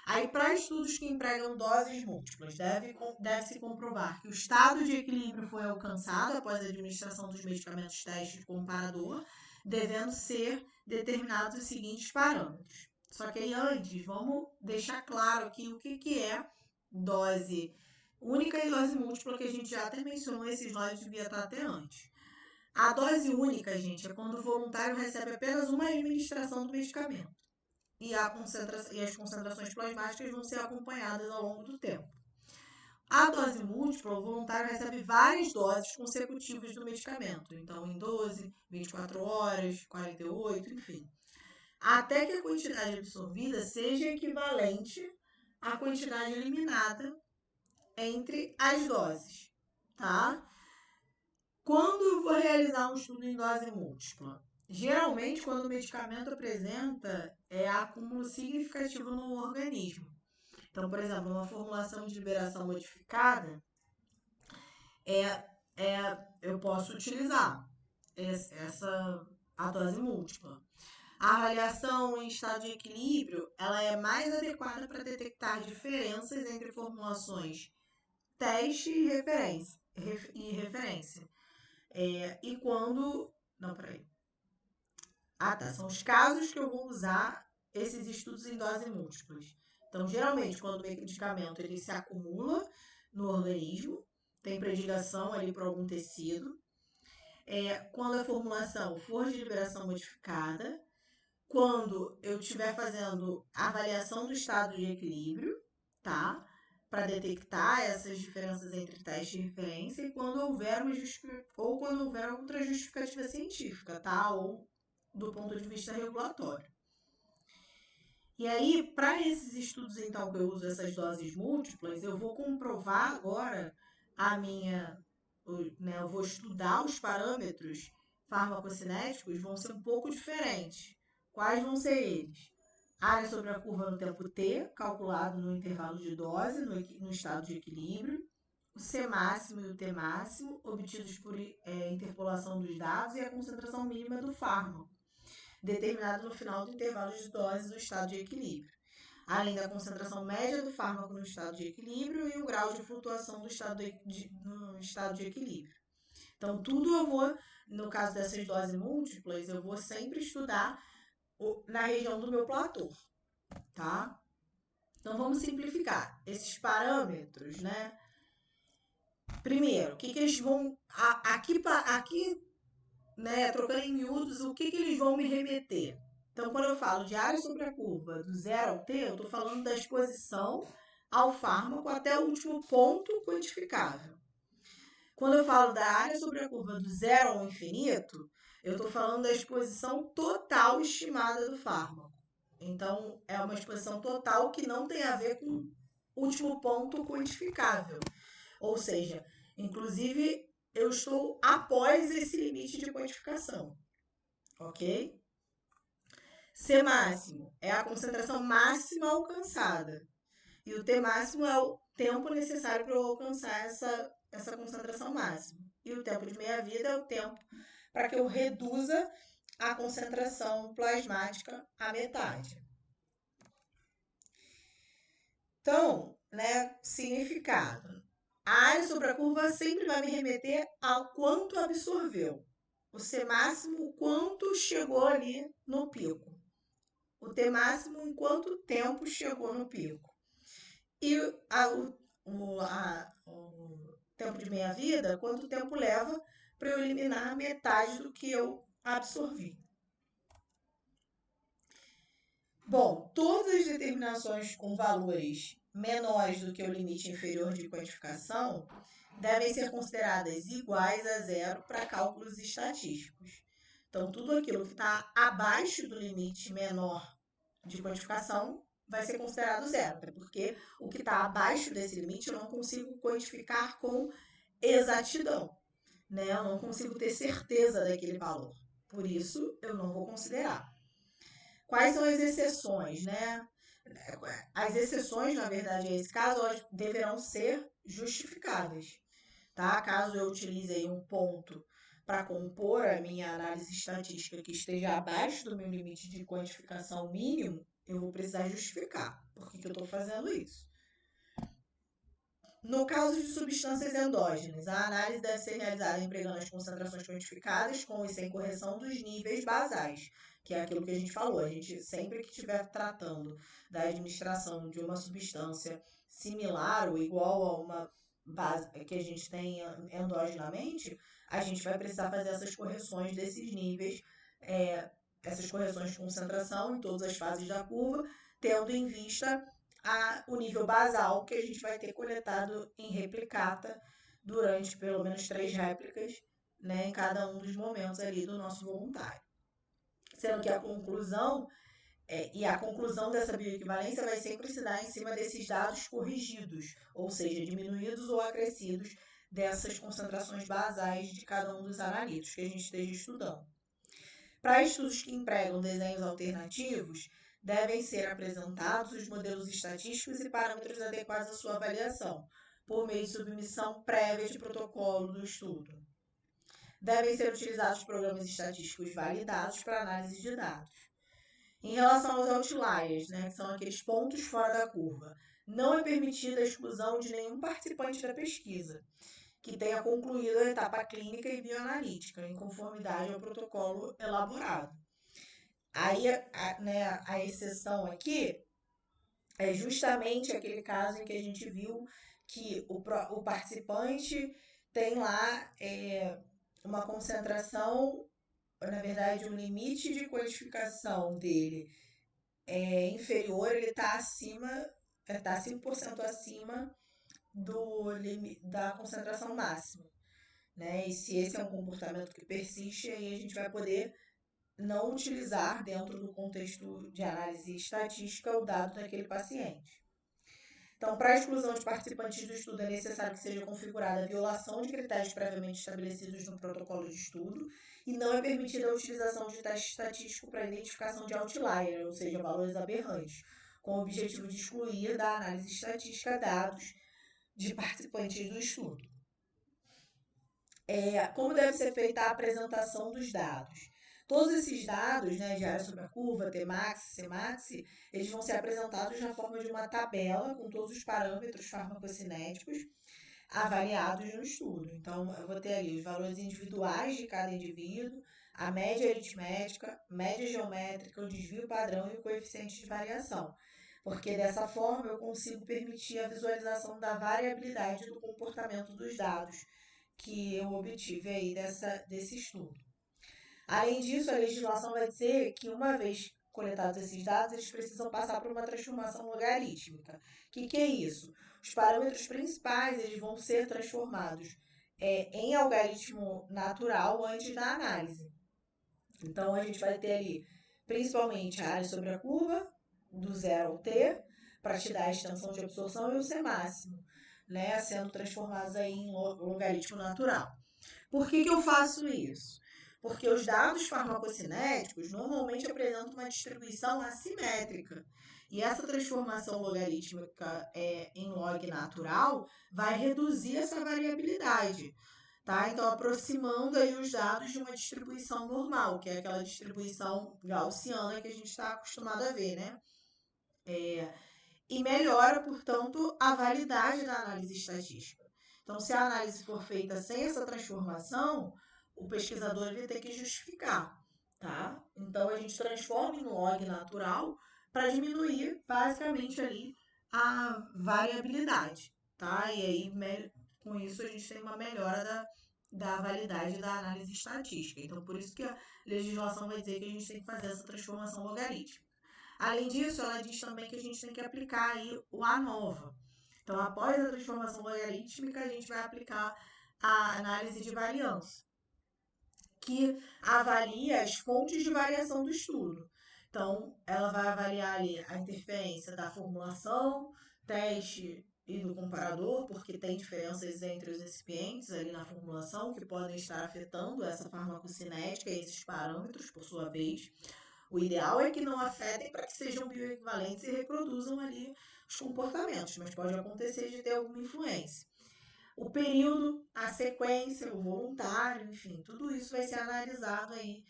Aí, para estudos que empregam doses múltiplas, deve-se comprovar que o estado de equilíbrio foi alcançado após a administração dos medicamentos teste comparador, devendo ser determinados os seguintes parâmetros. Só que aí, antes, vamos deixar claro aqui o que é dose única e dose múltipla, que a gente já até mencionou, esses slides devia estar até antes. A dose única, gente, é quando o voluntário recebe apenas uma administração do medicamento. E as concentrações plasmáticas vão ser acompanhadas ao longo do tempo. A dose múltipla, o voluntário recebe várias doses consecutivas do medicamento, então em 12, 24 horas, 48, enfim, até que a quantidade absorvida seja equivalente à quantidade eliminada entre as doses, tá? Quando eu vou realizar um estudo em dose múltipla? Geralmente, quando o medicamento apresenta acúmulo significativo no organismo. Então, por exemplo, uma formulação de liberação modificada, eu posso utilizar a dose múltipla. A avaliação em estado de equilíbrio, ela é mais adequada para detectar diferenças entre formulações teste e referência. E quando... Não, peraí. Ah, tá. São os casos que eu vou usar esses estudos em dose múltiplas. Então, geralmente, quando o medicamento ele se acumula no organismo, tem predileção ali para algum tecido. Quando a formulação for de liberação modificada, quando eu estiver fazendo a avaliação do estado de equilíbrio, tá? Para detectar essas diferenças entre teste e referência, e quando houver quando houver outra justificativa científica, tá? Ou do ponto de vista regulatório. E aí, para esses estudos, então, que eu uso essas doses múltiplas, eu vou comprovar agora eu vou estudar os parâmetros farmacocinéticos, vão ser um pouco diferentes. Quais vão ser eles? Área sobre a curva no tempo T, calculado no intervalo de dose, no estado de equilíbrio. O C máximo e o T máximo, obtidos por interpolação dos dados, e a concentração mínima do fármaco, determinado no final do intervalo de dose do estado de equilíbrio, além da concentração média do fármaco no estado de equilíbrio e o grau de flutuação no estado de equilíbrio. Então, tudo eu vou, no caso dessas doses múltiplas, eu vou sempre estudar na região do meu platô, tá? Então, vamos simplificar esses parâmetros, né? Primeiro, o que eles vão... Aqui, né, trocando em miúdos, o que eles vão me remeter? Então, quando eu falo de área sobre a curva do 0 ao T, eu estou falando da exposição ao fármaco até o último ponto quantificável. Quando eu falo da área sobre a curva do 0 ao infinito, eu estou falando da exposição total estimada do fármaco. Então, é uma exposição total que não tem a ver com o último ponto quantificável. Ou seja, inclusive, eu estou após esse limite de quantificação. Ok? C máximo é a concentração máxima alcançada. E o T máximo é o tempo necessário para eu alcançar essa concentração máxima. E o tempo de meia-vida é o tempo para que eu reduza a concentração plasmática à metade. Então, né, significado. A área sobre a curva sempre vai me remeter ao quanto absorveu. O C máximo, o quanto chegou ali no pico. O T máximo, em quanto tempo chegou no pico. E o tempo de meia-vida, quanto tempo leva para eu eliminar metade do que eu absorvi. Bom, todas as determinações com valores menores do que o limite inferior de quantificação devem ser consideradas iguais a zero para cálculos estatísticos. Então, tudo aquilo que está abaixo do limite menor de quantificação vai ser considerado zero, porque o que está abaixo desse limite eu não consigo quantificar com exatidão, né? Eu não consigo ter certeza daquele valor. Por isso, eu não vou considerar. Quais são as exceções, né? As exceções, na verdade, a esse caso, elas deverão ser justificáveis, tá? Caso eu utilize aí um ponto para compor a minha análise estatística que esteja abaixo do meu limite de quantificação mínimo, eu vou precisar justificar por que eu estou fazendo isso. No caso de substâncias endógenas, a análise deve ser realizada empregando as concentrações quantificadas com e sem correção dos níveis basais, que é aquilo que a gente falou. A gente, sempre que estiver tratando da administração de uma substância similar ou igual a uma base que a gente tem endogenamente, a gente vai precisar fazer essas correções desses níveis, essas correções de concentração em todas as fases da curva, tendo em vista o nível basal que a gente vai ter coletado em replicata durante pelo menos 3 réplicas, né, em cada um dos momentos ali do nosso voluntário. Sendo que a conclusão dessa bioequivalência vai sempre se dar em cima desses dados corrigidos, ou seja, diminuídos ou acrescidos dessas concentrações basais de cada um dos analitos que a gente esteja estudando. Para estudos que empregam desenhos alternativos, devem ser apresentados os modelos estatísticos e parâmetros adequados à sua avaliação, por meio de submissão prévia de protocolo do estudo. Devem ser utilizados programas estatísticos validados para análise de dados. Em relação aos outliers, né, que são aqueles pontos fora da curva, não é permitida a exclusão de nenhum participante da pesquisa que tenha concluído a etapa clínica e bioanalítica, em conformidade ao protocolo elaborado. Aí, a exceção aqui é justamente aquele caso em que a gente viu que o participante tem lá uma concentração, na verdade, um limite de quantificação dele inferior, ele está acima, está 5% acima da concentração máxima. Né? E se esse é um comportamento que persiste, aí a gente vai poder não utilizar dentro do contexto de análise estatística o dado daquele paciente. Então, para a exclusão de participantes do estudo, é necessário que seja configurada a violação de critérios previamente estabelecidos no protocolo de estudo e não é permitida a utilização de teste estatístico para identificação de outlier, ou seja, valores aberrantes, com o objetivo de excluir da análise estatística dados de participantes do estudo. Como deve ser feita a apresentação dos dados? Todos esses dados, né, de área sobre a curva, Tmax, Cmax, eles vão ser apresentados na forma de uma tabela com todos os parâmetros farmacocinéticos avaliados no estudo. Então, eu vou ter ali os valores individuais de cada indivíduo, a média aritmética, média geométrica, o desvio padrão e o coeficiente de variação. Porque dessa forma eu consigo permitir a visualização da variabilidade do comportamento dos dados que eu obtive aí desse estudo. Além disso, a legislação vai dizer que, uma vez coletados esses dados, eles precisam passar por uma transformação logarítmica. O que é isso? Os parâmetros principais eles vão ser transformados em algarismo natural antes da análise. Então, a gente vai ter ali, principalmente, a área sobre a curva, do 0 ao t, para te dar a extensão de absorção, e o C máximo, né, sendo transformados aí em logaritmo natural. Por que eu faço isso? Porque os dados farmacocinéticos normalmente apresentam uma distribuição assimétrica. E essa transformação logarítmica em log natural vai reduzir essa variabilidade. Tá? Então, aproximando aí os dados de uma distribuição normal, que é aquela distribuição gaussiana que a gente está acostumado a ver, né? E melhora, portanto, a validade da análise estatística. Então, se a análise for feita sem essa transformação, o pesquisador vai ter que justificar, tá? Então, a gente transforma em log natural para diminuir, basicamente, ali a variabilidade, tá? E aí, com isso, a gente tem uma melhora da validade da análise estatística. Então, por isso que a legislação vai dizer que a gente tem que fazer essa transformação logarítmica. Além disso, ela diz também que a gente tem que aplicar aí o ANOVA. Então, após a transformação logarítmica, a gente vai aplicar a análise de variância, que avalia as fontes de variação do estudo. Então, ela vai avaliar ali a interferência da formulação, teste e do comparador, porque tem diferenças entre os recipientes ali na formulação que podem estar afetando essa farmacocinética e esses parâmetros, por sua vez. O ideal é que não afetem para que sejam bioequivalentes e reproduzam ali os comportamentos, mas pode acontecer de ter alguma influência. O período, a sequência, o voluntário, enfim, tudo isso vai ser analisado aí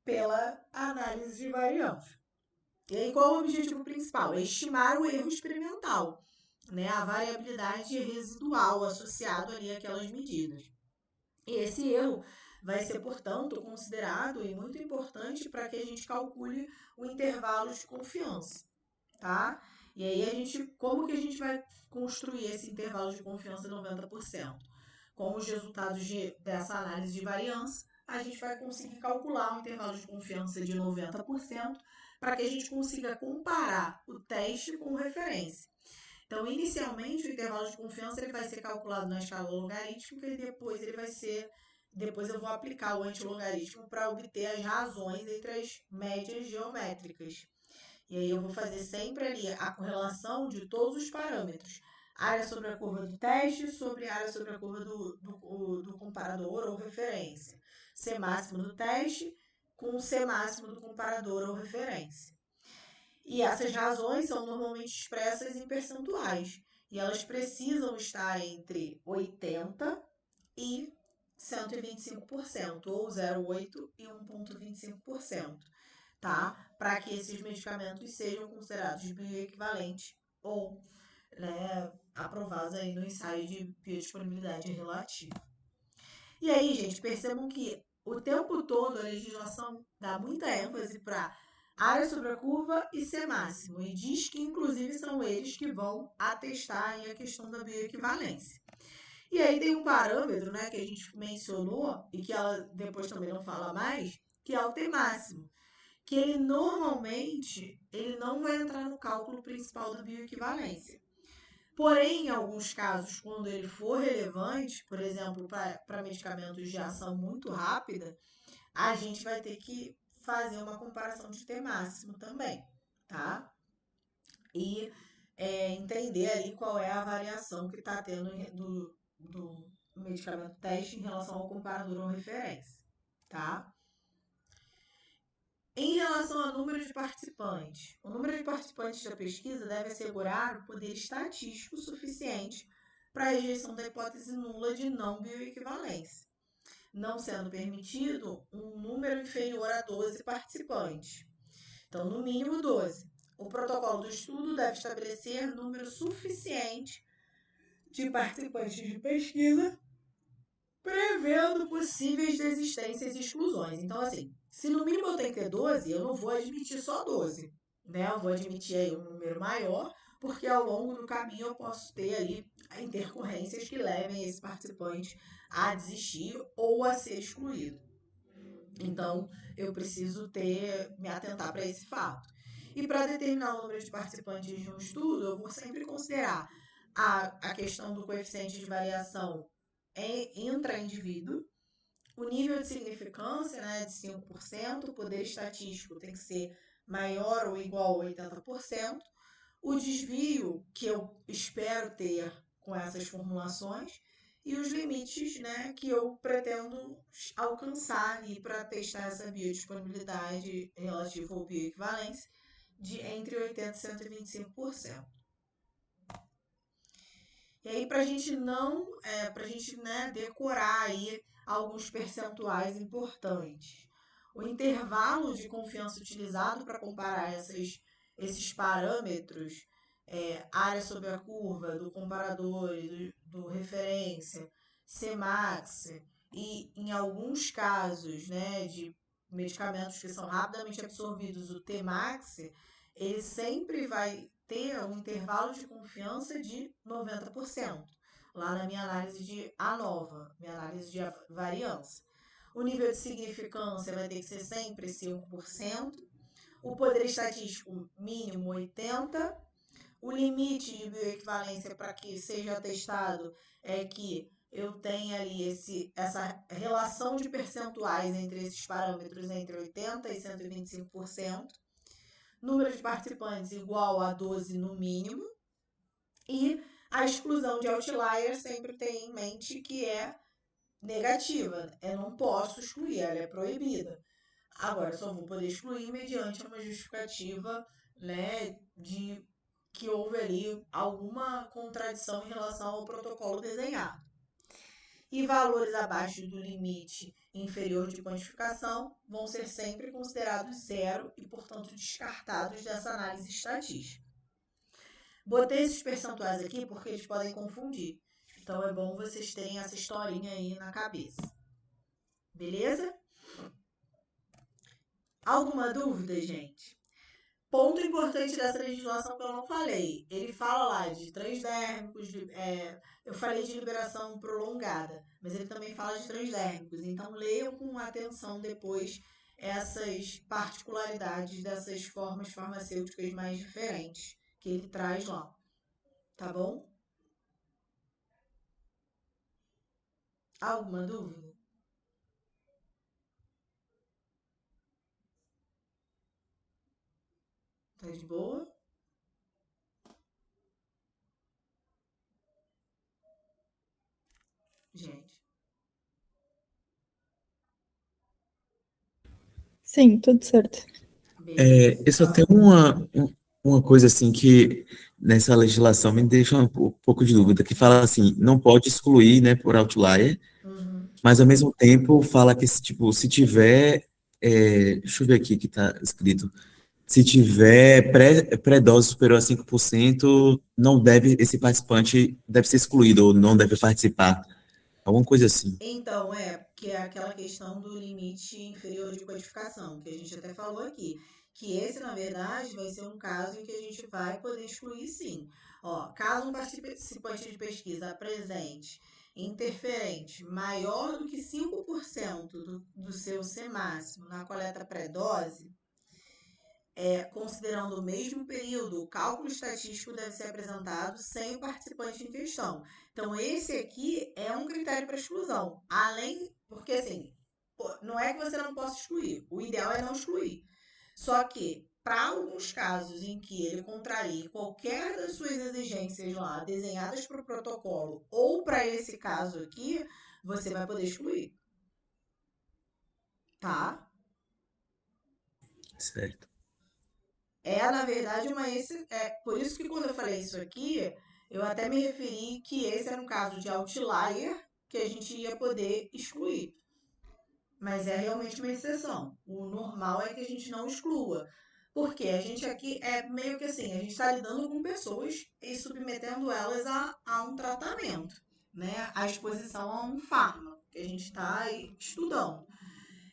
pela análise de variância. E aí, qual o objetivo principal? É estimar o erro experimental, né? A variabilidade residual associado ali àquelas medidas. E esse erro vai ser, portanto, considerado e muito importante para que a gente calcule o intervalo de confiança, tá? E aí como que a gente vai construir esse intervalo de confiança de 90%? Com os resultados dessa análise de variância, a gente vai conseguir calcular um intervalo de confiança de 90% para que a gente consiga comparar o teste com referência. Então, inicialmente, o intervalo de confiança ele vai ser calculado na escala logarítmica e depois eu vou aplicar o antilogaritmo para obter as razões entre as médias geométricas. E aí eu vou fazer sempre ali a correlação de todos os parâmetros. Área sobre a curva do teste sobre área sobre a curva do comparador ou referência. C máximo do teste com C máximo do comparador ou referência. E essas razões são normalmente expressas em percentuais. E elas precisam estar entre 80% e 125%, ou 0,8% e 1,25%, tá? Para que esses medicamentos sejam considerados bioequivalentes ou, né, aprovados aí no ensaio de biodisponibilidade relativa. E aí, gente, percebam que o tempo todo a legislação dá muita ênfase para área sobre a curva e C máximo, e diz que inclusive são eles que vão atestar aí a questão da bioequivalência. E aí tem um parâmetro, né, que a gente mencionou e que ela depois também não fala mais, que é o T máximo, que ele normalmente ele não vai entrar no cálculo principal da bioequivalência. Porém, em alguns casos, quando ele for relevante, por exemplo, para medicamentos de ação muito rápida, a gente vai ter que fazer uma comparação de T máximo também, tá? E entender ali qual é a variação que está tendo do medicamento teste em relação ao comparador ou referência, tá? Em relação ao número de participantes, o número de participantes da pesquisa deve assegurar o poder estatístico suficiente para a rejeição da hipótese nula de não bioequivalência, não sendo permitido um número inferior a 12 participantes. Então, no mínimo 12. O protocolo do estudo deve estabelecer número suficiente de participantes de pesquisa, prevendo possíveis desistências e exclusões. Então, assim, se no mínimo eu tenho que ter 12, eu não vou admitir só 12, né? Eu vou admitir aí um número maior, porque ao longo do caminho eu posso ter ali intercorrências que levem esse participante a desistir ou a ser excluído. Então, eu preciso me atentar para esse fato. E para determinar o número de participantes de um estudo, eu vou sempre considerar a questão do coeficiente de variação intra-indivíduo, o nível de significância, né, de 5%, o poder estatístico tem que ser maior ou igual a 80%, o desvio que eu espero ter com essas formulações e os limites, né, que eu pretendo alcançar para testar essa biodisponibilidade relativa ou bioequivalência de entre 80% e 125%. E aí, para a gente né, decorar aí alguns percentuais importantes. O intervalo de confiança utilizado para comparar esses parâmetros, área sobre a curva, do comparador, do referência, Cmax, e em alguns casos, né, de medicamentos que são rapidamente absorvidos, o Tmax, ele sempre vai ter um intervalo de confiança de 90%, lá na minha análise de ANOVA, minha análise de variância. O nível de significância vai ter que ser sempre 5%, o poder estatístico mínimo 80%, o limite de bioequivalência para que seja testado é que eu tenha ali essa relação de percentuais entre esses parâmetros entre 80% e 125%, número de participantes igual a 12 no mínimo, e a exclusão de outlier sempre tem em mente que é negativa, eu não posso excluir, ela é proibida. Agora, só vou poder excluir mediante uma justificativa, né, de que houve ali alguma contradição em relação ao protocolo desenhado. E valores abaixo do limite inferior de quantificação vão ser sempre considerados zero e, portanto, descartados dessa análise estatística. Botei esses percentuais aqui porque eles podem confundir. Então é bom vocês terem essa historinha aí na cabeça. Beleza? Alguma dúvida, gente? Ponto importante dessa legislação que eu não falei. Ele fala lá de transdérmicos, eu falei de liberação prolongada, mas ele também fala de transdérmicos. Então leiam com atenção depois essas particularidades dessas formas farmacêuticas mais diferentes que ele traz lá. Tá bom? Alguma dúvida? Tá de boa? Gente. Sim, tudo certo. Beleza. Eu só tenho uma coisa assim que nessa legislação me deixa um pouco de dúvida, que fala assim, não pode excluir, né, por outlier, Uhum. mas ao mesmo tempo fala que se tiver, deixa eu ver aqui que está escrito, se tiver pré-dose superior a 5%, não deve, esse participante deve ser excluído ou não deve participar, alguma coisa assim. Então, que é aquela questão do limite inferior de codificação, que a gente até falou aqui. Que esse, na verdade, vai ser um caso em que a gente vai poder excluir sim. Ó, caso um participante de pesquisa apresente interferente maior do que 5% do seu C máximo na coleta pré-dose, considerando o mesmo período, o cálculo estatístico deve ser apresentado sem o participante em questão. Então, esse aqui é um critério para exclusão. Além, porque assim, não é que você não possa excluir, o ideal é não excluir. Só que, para alguns casos em que ele contrarie qualquer das suas exigências lá desenhadas para o protocolo, ou para esse caso aqui, você vai poder excluir. Tá? Certo. Na verdade, por isso que quando eu falei isso aqui, eu até me referi que esse era um caso de outlier que a gente ia poder excluir. Mas é realmente uma exceção. O normal é que a gente não exclua. Porque a gente aqui é meio que assim, a gente está lidando com pessoas e submetendo elas a um tratamento, né? A exposição a um fármaco que a gente está estudando.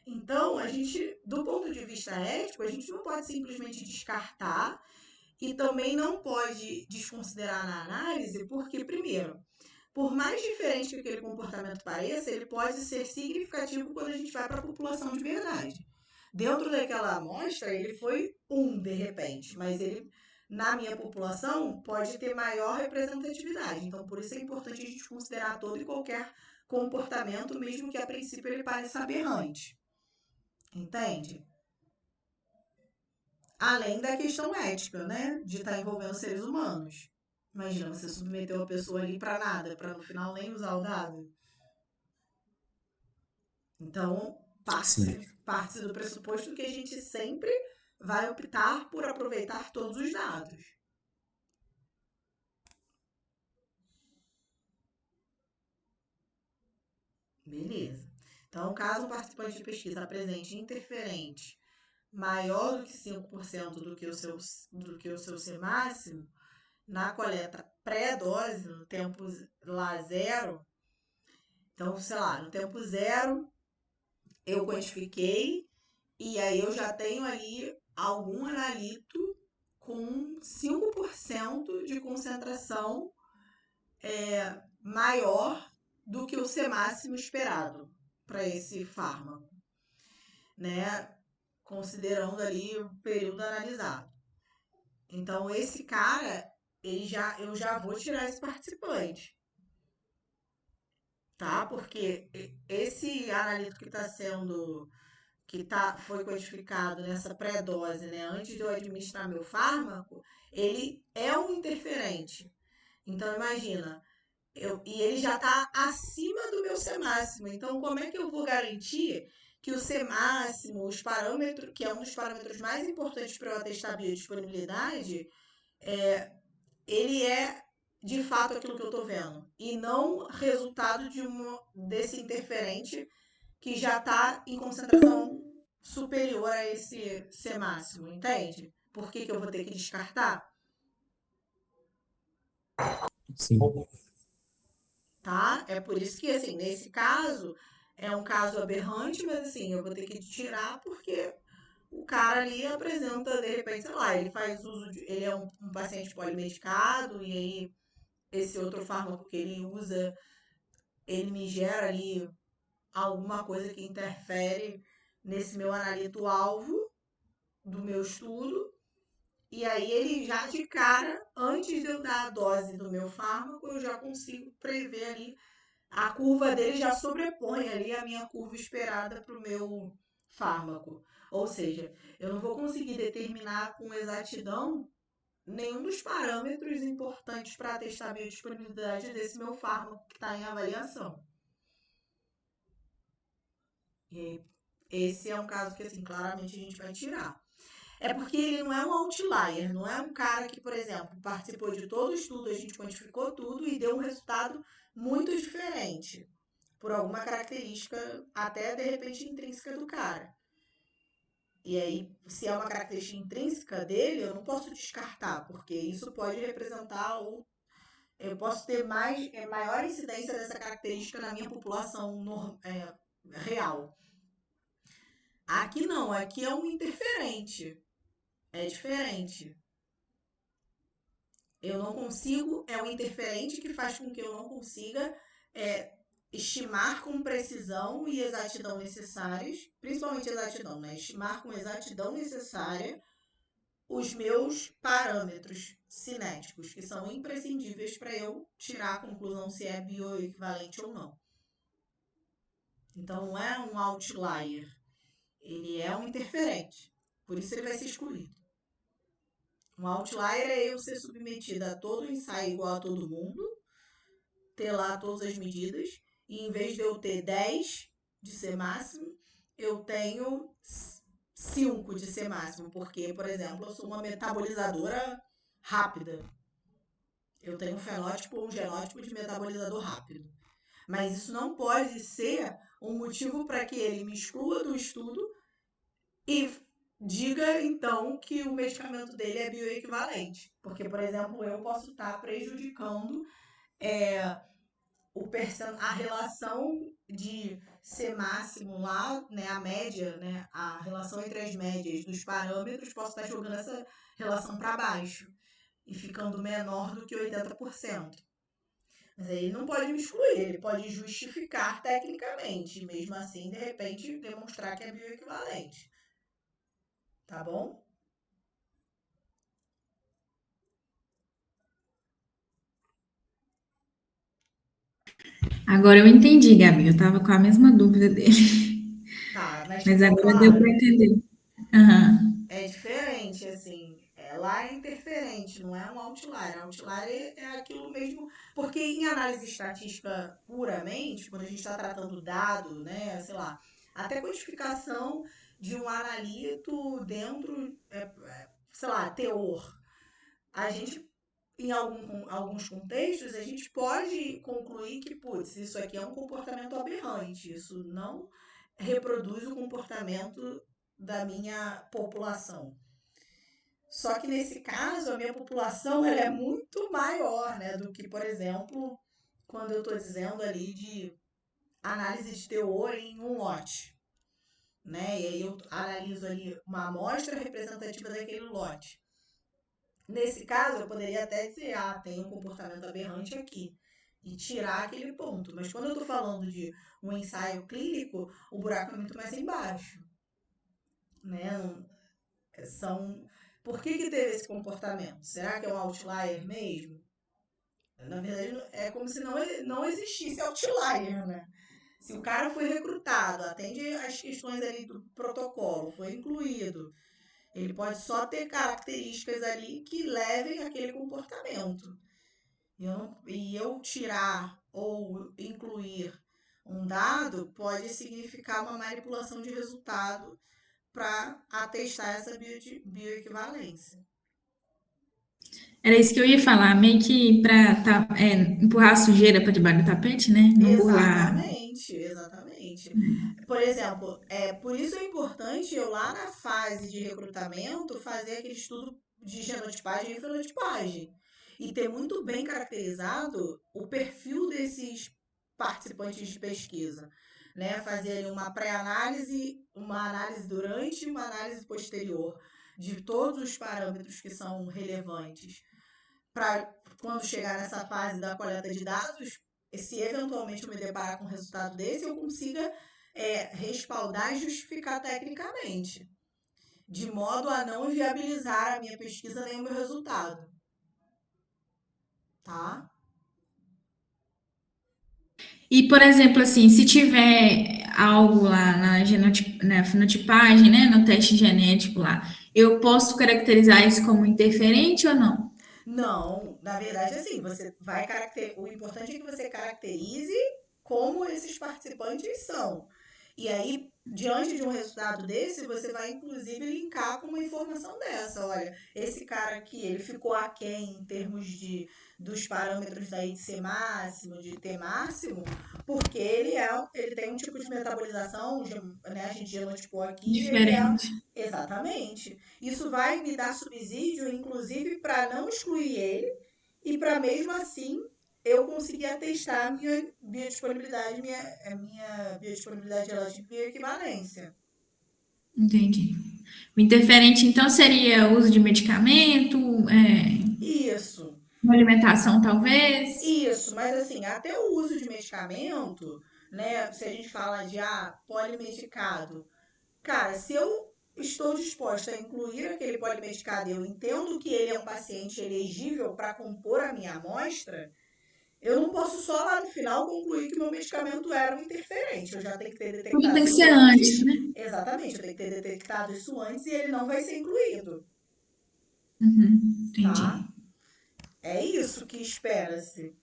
Então, a gente, do ponto de vista ético, a gente não pode simplesmente descartar e também não pode desconsiderar na análise, porque, primeiro, por mais diferente que aquele comportamento pareça, ele pode ser significativo quando a gente vai para a população de verdade. Dentro daquela amostra, ele foi de repente, mas ele, na minha população, pode ter maior representatividade. Então, por isso é importante a gente considerar todo e qualquer comportamento, mesmo que a princípio ele pareça aberrante. Entende? Além da questão ética, né? De estar envolvendo seres humanos. Imagina, você submeteu a pessoa ali para nada, para no final nem usar o dado. Então, Sim. parte do pressuposto que a gente sempre vai optar por aproveitar todos os dados. Beleza. Então, caso um participante de pesquisa apresente interferente maior do que 5% do que o seu C máximo, na coleta pré-dose, no tempo lá zero, então, sei lá, no tempo zero eu quantifiquei e aí eu já tenho ali algum analito com 5% de concentração maior do que o C máximo esperado para esse fármaco, né? Considerando ali o período analisado. Então, esse cara, eu já vou tirar esse participante, tá? Porque esse analito que está sendo, foi codificado nessa pré-dose, né? Antes de eu administrar meu fármaco, ele é um interferente. Então, imagina, e ele já está acima do meu C máximo. Então, como é que eu vou garantir que o C máximo, os parâmetros, que é um dos parâmetros mais importantes para eu atestar a biodisponibilidade, ele é de fato aquilo que eu estou vendo e não resultado desse interferente que já está em concentração superior a esse C máximo, entende? Por que eu vou ter que descartar? Sim. Tá? É por isso que, assim, nesse caso, é um caso aberrante, mas assim, eu vou ter que tirar porque o cara ali apresenta, de repente, sei lá, ele faz uso de. Ele é um paciente polimedicado, e aí esse outro fármaco que ele usa, ele me gera ali alguma coisa que interfere nesse meu analito-alvo do meu estudo. E aí ele já de cara, antes de eu dar a dose do meu fármaco, eu já consigo prever ali. A curva dele já sobrepõe ali a minha curva esperada para o meu fármaco. Ou seja, eu não vou conseguir determinar com exatidão nenhum dos parâmetros importantes para testar a biodisponibilidade desse meu fármaco que está em avaliação. E esse é um caso que, assim, claramente a gente vai tirar. É porque ele não é um outlier, não é um cara que, por exemplo, participou de todo o estudo, a gente quantificou tudo e deu um resultado muito diferente, por alguma característica, até de repente intrínseca do cara. E aí, se é uma característica intrínseca dele, eu não posso descartar, porque isso pode representar ou eu posso ter maior incidência dessa característica na minha população real. Aqui não, aqui é um interferente. É diferente. Eu não consigo, é um interferente que faz com que eu não consiga é, estimar com precisão e exatidão necessárias, principalmente exatidão, né? Estimar com exatidão necessária os meus parâmetros cinéticos, que são imprescindíveis para eu tirar a conclusão se é bioequivalente ou não. Então não é um outlier, ele é um interferente, por isso ele vai ser excluído. Um outlier é eu ser submetida a todo ensaio igual a todo mundo, ter lá todas as medidas, e em vez de eu ter 10 de C máximo, eu tenho 5 de C máximo, porque, por exemplo, eu sou uma metabolizadora rápida. Eu tenho um fenótipo ou um genótipo de metabolizador rápido. Mas isso não pode ser um motivo para que ele me exclua do estudo e diga, então, que o medicamento dele é bioequivalente. Porque, por exemplo, eu posso estar prejudicando a relação de C máximo lá, né, a média, né, a relação entre as médias dos parâmetros, posso estar jogando essa relação para baixo e ficando menor do que 80%. Mas aí ele não pode me excluir, ele pode justificar tecnicamente, e mesmo assim, de repente, demonstrar que é bioequivalente. Tá bom? Agora eu entendi, Gabi. Eu tava com a mesma dúvida dele. Tá, mas Mas ficou agora deu para claro. entender. Aham. É diferente, assim. Lá é interferente, não é um outlier. Outlier é aquilo mesmo. Porque em análise estatística puramente, quando a gente está tratando dado, né, sei lá, até codificação de um analito dentro, sei lá, teor. A gente, em alguns contextos, a gente pode concluir que, putz, isso aqui é um comportamento aberrante, isso não reproduz o comportamento da minha população. Só que nesse caso, a minha população ela é muito maior, né, do que, por exemplo, quando eu estou dizendo ali de análise de teor em um lote, né? E aí eu analiso ali uma amostra representativa daquele lote. Nesse caso, eu poderia até dizer, tem um comportamento aberrante aqui e tirar aquele ponto. Mas quando eu estou falando de um ensaio clínico, o buraco é muito mais embaixo, né? São Por que teve esse comportamento? Será que é um outlier mesmo? Na verdade, é como se não existisse outlier, né? Se o cara foi recrutado, atende às questões ali do protocolo, foi incluído, ele pode só ter características ali que levem àquele comportamento. E eu tirar ou incluir Um dado pode significar uma manipulação de resultado para atestar essa bioequivalência. Era isso que eu ia falar, meio que para empurrar a sujeira para debaixo do tapete, né? Não burlar. Exatamente, exatamente. Por exemplo, por isso é importante eu lá na fase de recrutamento fazer aquele estudo de genotipagem e fenotipagem e ter muito bem caracterizado o perfil desses participantes de pesquisa, né? Fazer ali uma pré-análise, uma análise durante e uma análise posterior de todos os parâmetros que são relevantes para quando chegar nessa fase da coleta de dados, se eventualmente eu me deparar com um resultado desse, eu consiga respaldar e justificar tecnicamente, de modo a não viabilizar a minha pesquisa nem o meu resultado, tá? E, por exemplo, assim, se tiver algo lá na fenotipagem, né, no teste genético lá, eu posso caracterizar isso como interferente ou não? Não, na verdade, assim, você vai caracterizar. O importante é que você caracterize como esses participantes são. E aí, diante de um resultado desse, você vai inclusive linkar com uma informação dessa. Olha, esse cara aqui, ele ficou aquém em termos dos parâmetros da IC máximo, de T máximo, porque ele tem um tipo de metabolização, né, a gente genotipou aqui, ele é Diferente. exatamente. Isso vai me dar subsídio, inclusive, para não excluir ele e para mesmo assim eu conseguir atestar a minha biodisponibilidade, a minha biodisponibilidade relativa e bioequivalência. Entendi. O interferente, então, seria o uso de medicamento, Isso, uma alimentação, talvez? isso, mas assim, até o uso de medicamento, né? Se a gente fala de polimedicado, cara, se eu estou disposta a incluir aquele polimedicado, eu entendo que ele é um paciente elegível para compor a minha amostra, eu não posso só lá no final concluir que o meu medicamento era um interferente. Eu já tenho que ter Tudo tem detectado que isso ser antes, antes. né? Exatamente, eu tenho que ter detectado isso antes e ele não vai ser incluído, Uhum, tá? entendi. É isso que espera-se.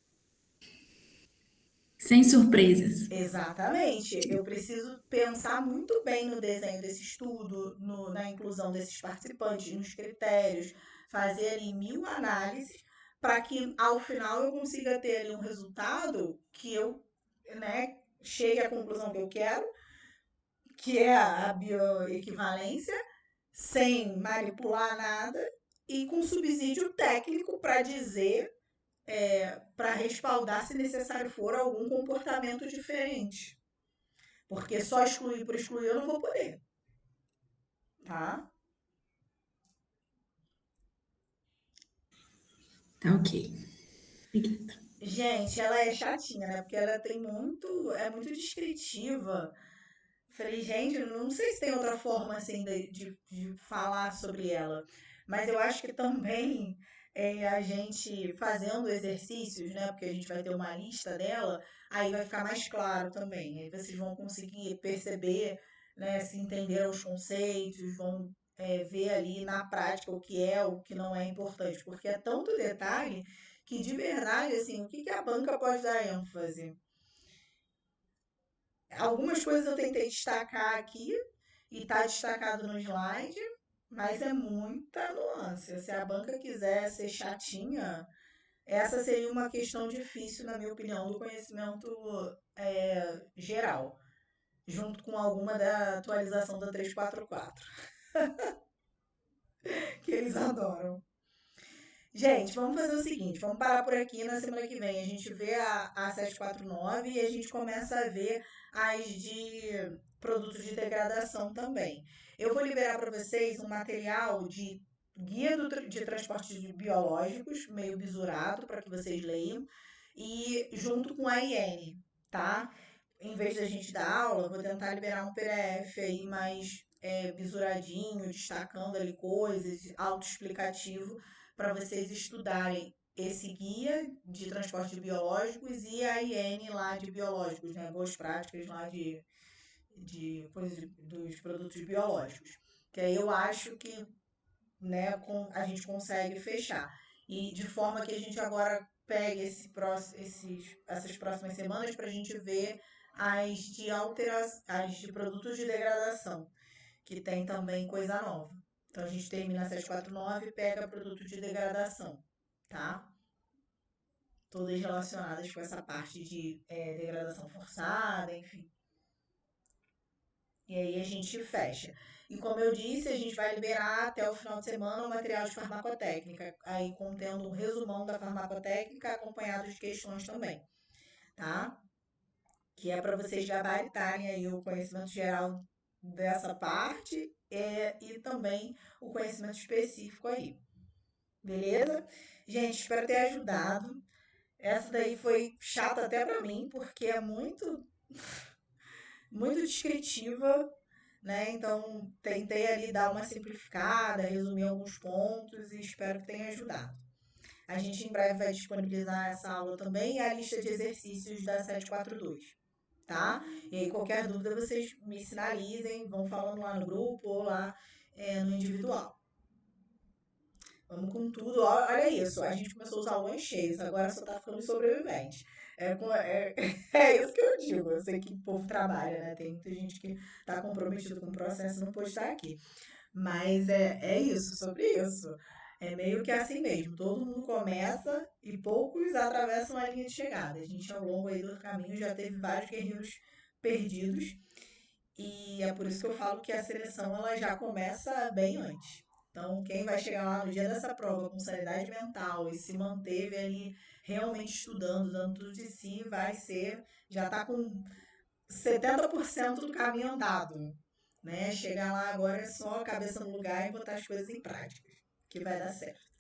Sem surpresas. Exatamente. Eu preciso pensar muito bem no desenho desse estudo, na inclusão desses participantes, nos critérios, fazer ali mil análises para que ao final eu consiga ter ali um resultado que eu, né, chegue à conclusão que eu quero, que é a bioequivalência, sem manipular nada e com subsídio técnico para dizer, para respaldar, se necessário for, algum comportamento diferente. Porque só excluir por excluir eu não vou poder, tá? Tá ok. Obrigada. Gente, ela é chatinha, né? Porque ela é muito descritiva. Falei, gente, não sei se tem outra forma assim de falar sobre ela. Mas eu acho que também a gente fazendo exercícios, né? Porque a gente vai ter uma lista dela, aí vai ficar mais claro também. Aí vocês vão conseguir perceber, né? Se entenderam os conceitos, vão ver ali na prática o que é, o que não é importante. Porque é tanto detalhe que de verdade, assim, o que a banca pode dar ênfase? Algumas coisas eu tentei destacar aqui e está destacado no slide, mas é muita nuance. Se a banca quiser ser chatinha, essa seria uma questão difícil, na minha opinião, do conhecimento geral, junto com alguma da atualização da 344, que eles adoram. Gente, vamos fazer o seguinte, vamos parar por aqui. Na semana que vem a gente vê a 749 e a gente começa a ver as de produtos de degradação também. Eu vou liberar para vocês um material de guia de transporte de biológicos, meio bisurado, para que vocês leiam, e junto com a IN, tá? Em vez da gente dar aula, eu vou tentar liberar um PDF aí mais bisuradinho, destacando ali coisas, autoexplicativo, para vocês estudarem esse guia de transporte de biológicos e a IN lá de biológicos, né? Boas práticas lá dos produtos biológicos. Que aí eu acho que, né, a gente consegue fechar. E de forma que a gente agora pegue essas próximas semanas para a gente ver as de produtos de degradação, que tem também coisa nova. Então a gente termina a 749 e pega produto de degradação, tá? Todas relacionadas com essa parte de degradação forçada, enfim. E aí a gente fecha. E como eu disse, a gente vai liberar até o final de semana o material de farmacotécnica, aí contendo um resumão da farmacotécnica acompanhado de questões também, tá? Que é para vocês gabaritarem aí o conhecimento geral dessa parte e também o conhecimento específico aí. Beleza? Gente, espero ter ajudado. Essa daí foi chata até para mim, porque é muito descritiva, né? Então, tentei ali dar uma simplificada, resumir alguns pontos e espero que tenha ajudado. A gente em breve vai disponibilizar essa aula também e a lista de exercícios da 742, tá? E aí, qualquer dúvida, vocês me sinalizem, vão falando lá no grupo ou lá no individual. Vamos com tudo. Olha isso, a gente começou a usar o cheios, agora só tá ficando sobrevivente. É isso que eu digo. Eu sei que o povo trabalha, né? Tem muita gente que tá comprometido com o processo e não pode estar aqui. Mas é isso, sobre isso. É meio que assim mesmo. Todo mundo começa e poucos atravessam a linha de chegada. A gente, ao longo aí do caminho, já teve vários guerreiros perdidos. E é por isso que eu falo que a seleção ela já começa bem antes. Então, quem vai chegar lá no dia dessa prova com sanidade mental e se manteve ali realmente estudando, dando tudo de si, já está com 70% do caminho andado, né? Chegar lá agora é só a cabeça no lugar e botar as coisas em prática, que vai dar certo.